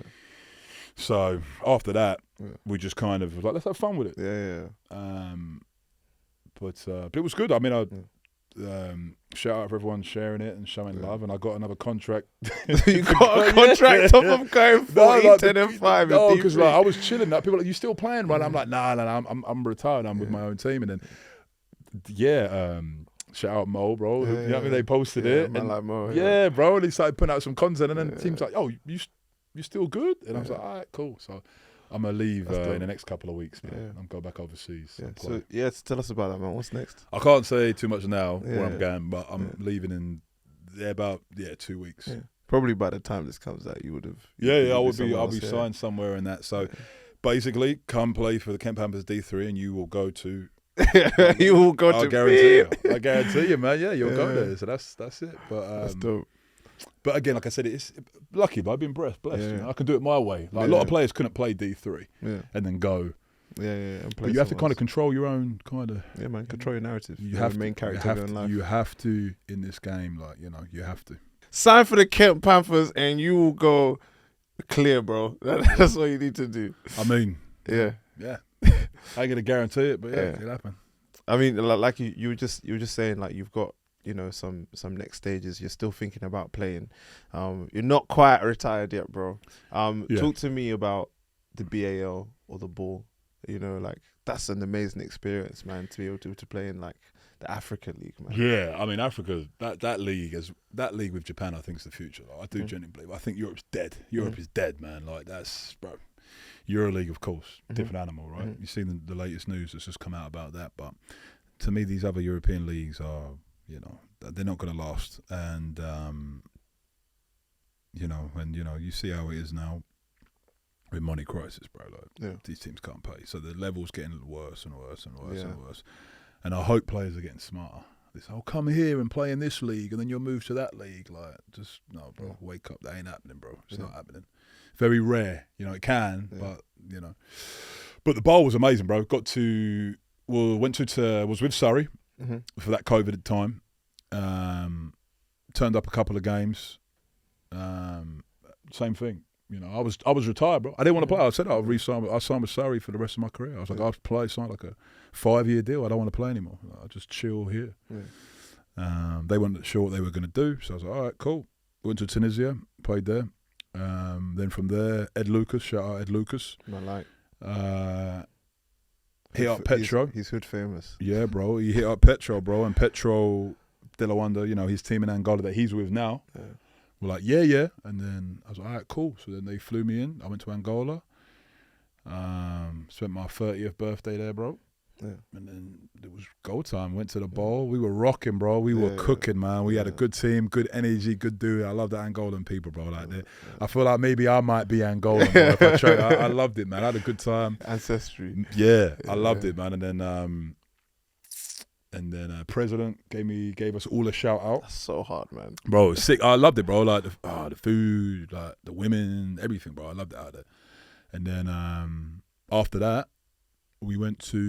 So after that, we just kind of was like, let's have fun with it. Yeah. But it was good. I mean, shout out for everyone sharing it and showing love. And I got another contract. You got a contract off of going 14, 10 and 5. No, because like, I was chilling. Like, people were like, you still playing, right? I'm like, nah, I'm retired. I'm with my own team. And then, shout out Mo, bro. You know what I mean? They posted it. Man like Mo. Yeah, bro. And he started putting out some content. And then the team's like, oh, you still good? And I was like, all right, cool. So I'm going to leave in the next couple of weeks, man. I'm going back overseas. So tell us about that, man. What's next? I can't say too much now where I'm going, but I'm leaving in about 2 weeks. Yeah. Probably by the time this comes out, you would have. I'll be signed somewhere in that. So basically, come play for the Kent Panthers D3 and you will go to. You will go to. I guarantee you, man. Yeah, you'll go there. So that's it. But that's dope. But again, like I said, it's lucky. But I've been blessed. You know? I can do it my way. Like a lot of players couldn't play D3 and then go. But you have to kind of control your own kind of. Yeah, man. Control your narrative. You have the main character in life. You have to in this game. Like you have to sign for the Kent Panthers, and you will go clear, bro. That's what you need to do. I mean, yeah. I ain't gonna guarantee it, but it'll happen. I mean, like you were just saying, like you've got some next stages. You're still thinking about playing. You're not quite retired yet, bro. Talk to me about the BAL or the ball. You know, like that's an amazing experience, man, to be able to play in like the Africa League, man. Yeah, I mean Africa, that league with Japan, I think is the future. Like, I do genuinely believe. I think Europe's dead. Europe is dead, man. Like that's bro. EuroLeague, of course, different animal, right? You've seen the latest news that's just come out about that. But to me, these other European leagues are, they're not going to last. And, you see how it is now with money crisis, bro. Like, these teams can't pay. So the level's getting worse and worse and worse and worse. And I hope players are getting smarter. Come here and play in this league and then you'll move to that league. Like, just, no, bro, wake up. That ain't happening, bro. It's not happening. Very rare, it can, but But the bowl was amazing, bro. Was with Surrey for that COVID time. Turned up a couple of games. Same thing, I was retired, bro. I didn't want to play. I said I signed with Surrey for the rest of my career. I was like, I'll play. Signed like a 5-year deal. I don't want to play anymore. I'll just chill here. They weren't sure what they were going to do, so I was like, all right, cool. Went to Tunisia, played there. Then from there, Ed Lucas, shout out Ed Lucas. Hit up Petro. He's hood famous. Yeah, bro. He hit up Petro, bro. And Petro De La Wanda, his team in Angola that he's with now. We're like, yeah. And then I was like, all right, cool. So then they flew me in. I went to Angola. Spent my 30th birthday there, bro. Yeah. And then it was go time. Went to the bowl. We were rocking, bro. We were cooking, man. We had a good team, good energy, good dude. I love the Angolan people, bro. Like I feel like maybe I might be Angolan, bro. If I try, I loved it, man. I had a good time. Ancestry. Yeah, I loved it, man. And then And then President gave us all a shout out. That's so hard, man. Bro, it was sick. I loved it, bro. Like the food, like the women, everything, bro. I loved it out there. And then after that, we went to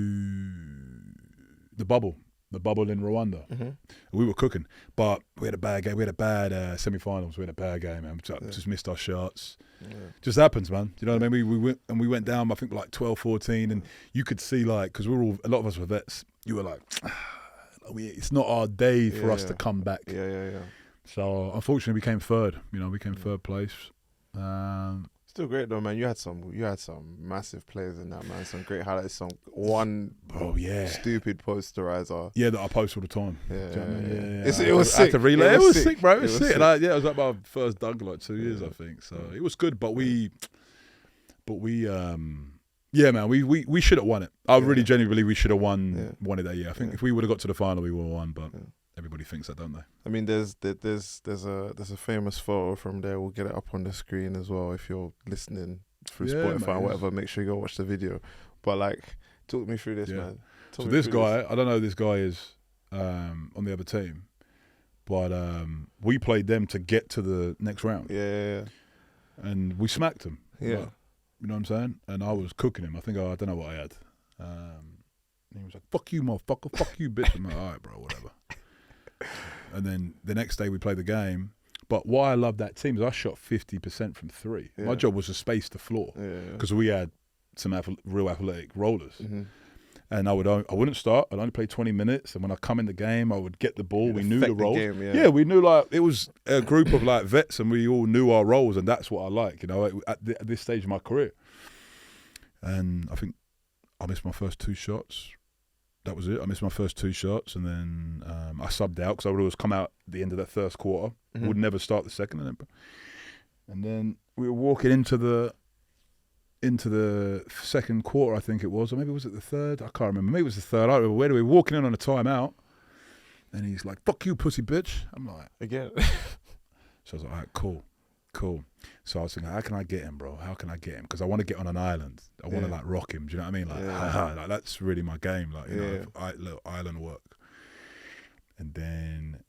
the bubble in Rwanda. Mm-hmm. We were cooking, but we had a bad game. We had a bad semi-finals. We had a bad game, man. Just missed our shots. Yeah. Just happens, man. You know what I mean? We went down, I think, like 12-14, and you could see, like, because a lot of us were vets, you were like, it's not our day for us to come back. Yeah. So, unfortunately, we came third. You know, we came third place. Still great though, man. You had some massive players in that, man. Some great highlights. Some one stupid posterizer. Yeah, that I post all the time. Yeah. It was sick. It was sick, bro. It was sick. Like, it was like my first dunk in like 2 years, I think. So it was good, but we yeah, man, we should have won it. I really genuinely believe we should have won it that year. I think if we would have got to the final, we would have won, but everybody thinks that, don't they? I mean, there's a famous photo from there. We'll get it up on the screen as well. If you're listening through Spotify or whatever, make sure you go watch the video. But like, talk me through this, man. So this guy, I don't know who this guy is on the other team, but we played them to get to the next round. Yeah. And we smacked them. Yeah. Like, you know what I'm saying? And I was cooking him. I think I don't know what I had. And he was like, "Fuck you, motherfucker! Fuck you, bitch!" I'm like, "All right, bro, whatever." And then the next day we played the game. But why I love that team is I shot 50% from three. My job was to space the floor because we had some real athletic rollers. Mm-hmm. And I wouldn't start. I'd only play 20 minutes. And when I come in the game, I would get the ball. We knew the roles. Yeah, we knew, like, it was a group of like vets and we all knew our roles. And that's what I like, you know, at this stage of my career. And I think I missed my first 2 shots. That was it. I missed my first 2 shots, and then I subbed out because I would always come out at the end of that first quarter. Mm-hmm. Would never start the second, and then we were walking into the second quarter, I think it was, or maybe was it the third? I can't remember. Maybe it was the third. I don't remember. Where we were walking in on a timeout, and he's like, "Fuck you, pussy bitch." I'm like, again. So I was like, "All right, cool." So I was thinking, how can I get him, bro? How can I get him? Because I want to get on an island. I want to like rock him. Do you know what I mean? Like, like that's really my game. Like, you know, little island work. And then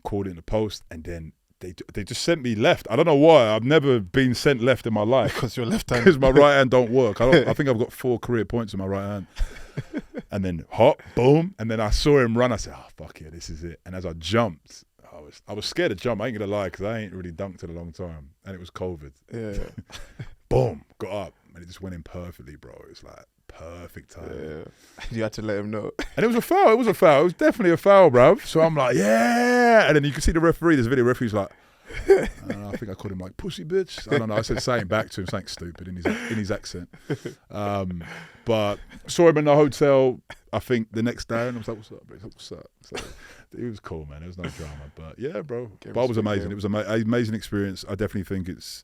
called it in the post, and then they just sent me left. I don't know why. I've never been sent left in my life. Because your left hand. Because my right hand don't work. I think I've got 4 career points in my right hand. And then hop, boom, and then I saw him run. I said, "Oh fuck yeah, this is it." And as I jumped, I was scared to jump. I ain't gonna lie, because I ain't really dunked in a long time, and it was COVID. Yeah. Boom, got up, and it just went in perfectly, bro. It was like perfect time. Yeah. You had to let him know. And it was a foul. It was definitely a foul, bro. So I'm like, yeah. And then you can see the referee. This video referee's like, I think I called him like pussy bitch. I don't know. I said something back to him, something stupid in his accent. But saw him in the hotel, I think the next day, and I was like, "What's up, bro? What's up?" So it was cool, man. There was no drama, but yeah, bro. But it was amazing. It was an amazing experience. I definitely think it's,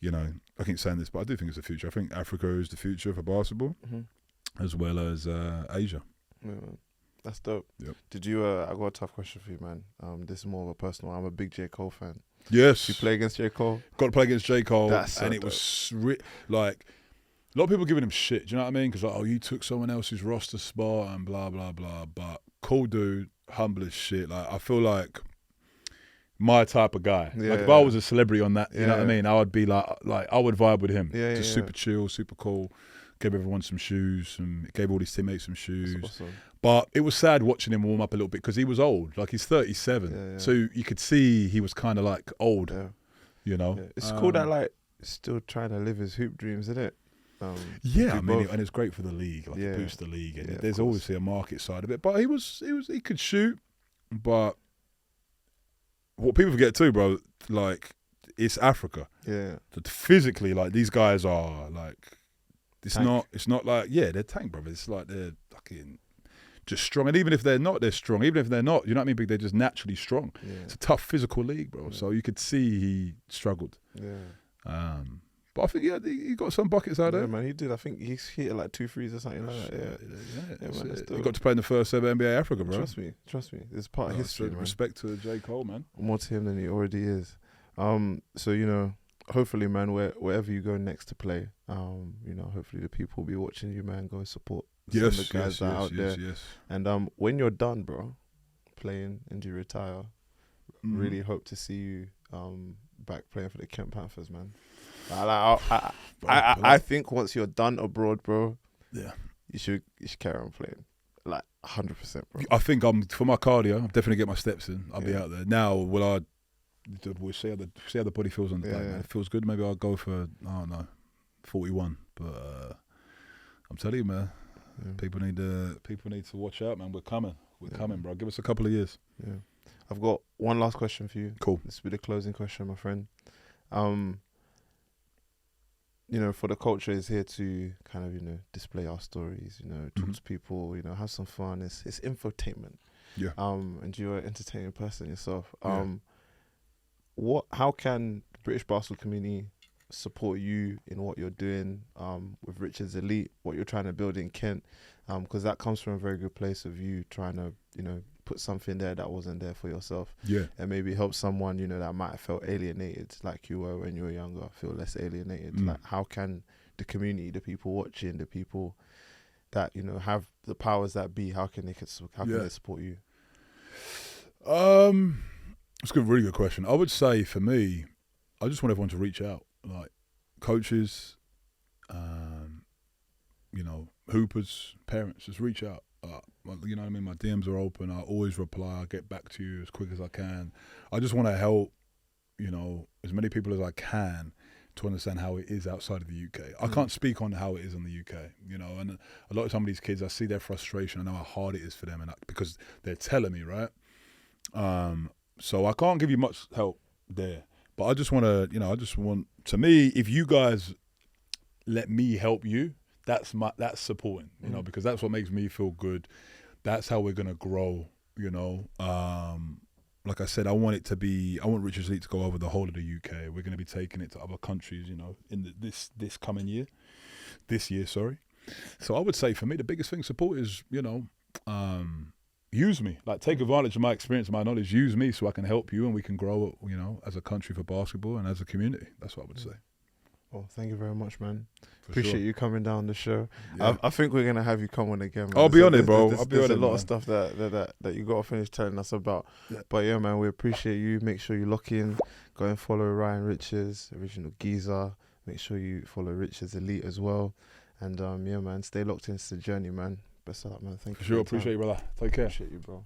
you know, I keep saying this, but I do think it's the future. I think Africa is the future for basketball, as well as Asia. Yeah, that's dope. Yep. Did you? I got a tough question for you, man. This is more of a personal one. I'm a big J.Cole fan. Yes. Did you play against J.Cole? Got to play against J.Cole. That's so and it dope. Was like, a lot of people giving him shit. Do you know what I mean? Because like, oh, you took someone else's roster spot and blah blah blah. But cool dude, humble as shit. Like, I feel like my type of guy. Yeah, like if I was a celebrity on that, you know what I mean? I would be like I would vibe with him. Yeah, just super chill, super cool. Gave everyone some shoes, gave all his teammates some shoes. That's awesome. But it was sad watching him warm up a little bit because he was old. Like, he's 37. So you could see he was kind of like old, you know? Yeah. It's cool that like still trying to live his hoop dreams, isn't it? I mean, and it's great for the league. Like, it boosts the league. And there's obviously a market side of it. But he could shoot. But what people forget too, bro, like, it's Africa. Yeah. So physically, like, these guys are like, it's not like, they're tank, brother. It's like they're fucking just strong. And even if they're not, they're strong. Even if they're not, you know what I mean? But they're just naturally strong. Yeah. It's a tough physical league, bro. Yeah. So you could see he struggled. Yeah. But I think he got some buckets out there. Yeah, man, he did. I think he hit like 2 threes or something like that. Yeah, man, he got to play in the first ever NBA Africa, bro. Trust me. It's part of history, man. Respect to J.Cole, man. More to him than he already is. So, you know, hopefully, man, wherever you go next to play, you know, hopefully the people will be watching you, man. Go support some of the guys that are out there. Yes. And when you're done, bro, playing and you retire, really hope to see you back playing for the Kent Panthers, man. I think once you're done abroad, bro, you should carry on playing, like 100%, bro. I think for my cardio, I'm definitely get my steps in. I'll be out there now. We'll see how the body feels on the day. Man. It feels good. Maybe I'll go for 41. But I'm telling you, man, people need to watch out, man. We're coming, bro. Give us a couple of years. Yeah, I've got one last question for you. Cool. This will be the closing question, my friend. For the culture is here to kind of, display our stories, talk to people, have some fun. It's infotainment. Yeah. And you're an entertaining person yourself. How can the British basketball community support you in what you're doing with Richards Elite, what you're trying to build in Kent? Because that comes from a very good place of you trying to, put something there that wasn't there for yourself. Yeah. And maybe help someone, that might have felt alienated like you were when you were younger, feel less alienated. Like, how can the community, the people watching, the people that, have the powers that be, how can they support you? It's a really good question. I would say for me, I just want everyone to reach out, like coaches, hoopers, parents, just reach out. You know what I mean? My DMs are open. I always reply. I get back to you as quick as I can. I just want to help, as many people as I can to understand how it is outside of the UK. I can't speak on how it is in the UK, and a lot of some of these kids, I see their frustration. I know how hard it is for them, and because they're telling me, right? So I can't give you much help there, but I just want to, to me, if you guys let me help you, that's supporting, because that's what makes me feel good. That's how we're going to grow, Like I said, I want Richards Elite to go over the whole of the UK. We're going to be taking it to other countries, in this coming year. This year, sorry. So I would say for me, the biggest thing, support is, use me. Like, take advantage of my experience, my knowledge. Use me so I can help you and we can grow, as a country for basketball and as a community. That's what I would say. Well, thank you very much, man. For Appreciate sure. you coming down the show. Yeah. I think we're gonna have you come on again, man. I'll be on it, bro. There's a lot of stuff that you gotta finish telling us about. Yeah. But yeah, man, we appreciate you. Make sure you lock in. Go and follow Ryan Richards, Original Geezer. Make sure you follow Richards Elite as well. And yeah, man, stay locked into the journey, man. Best of luck, man. Thank you. For sure. Appreciate you, brother. Take care. Appreciate you, bro.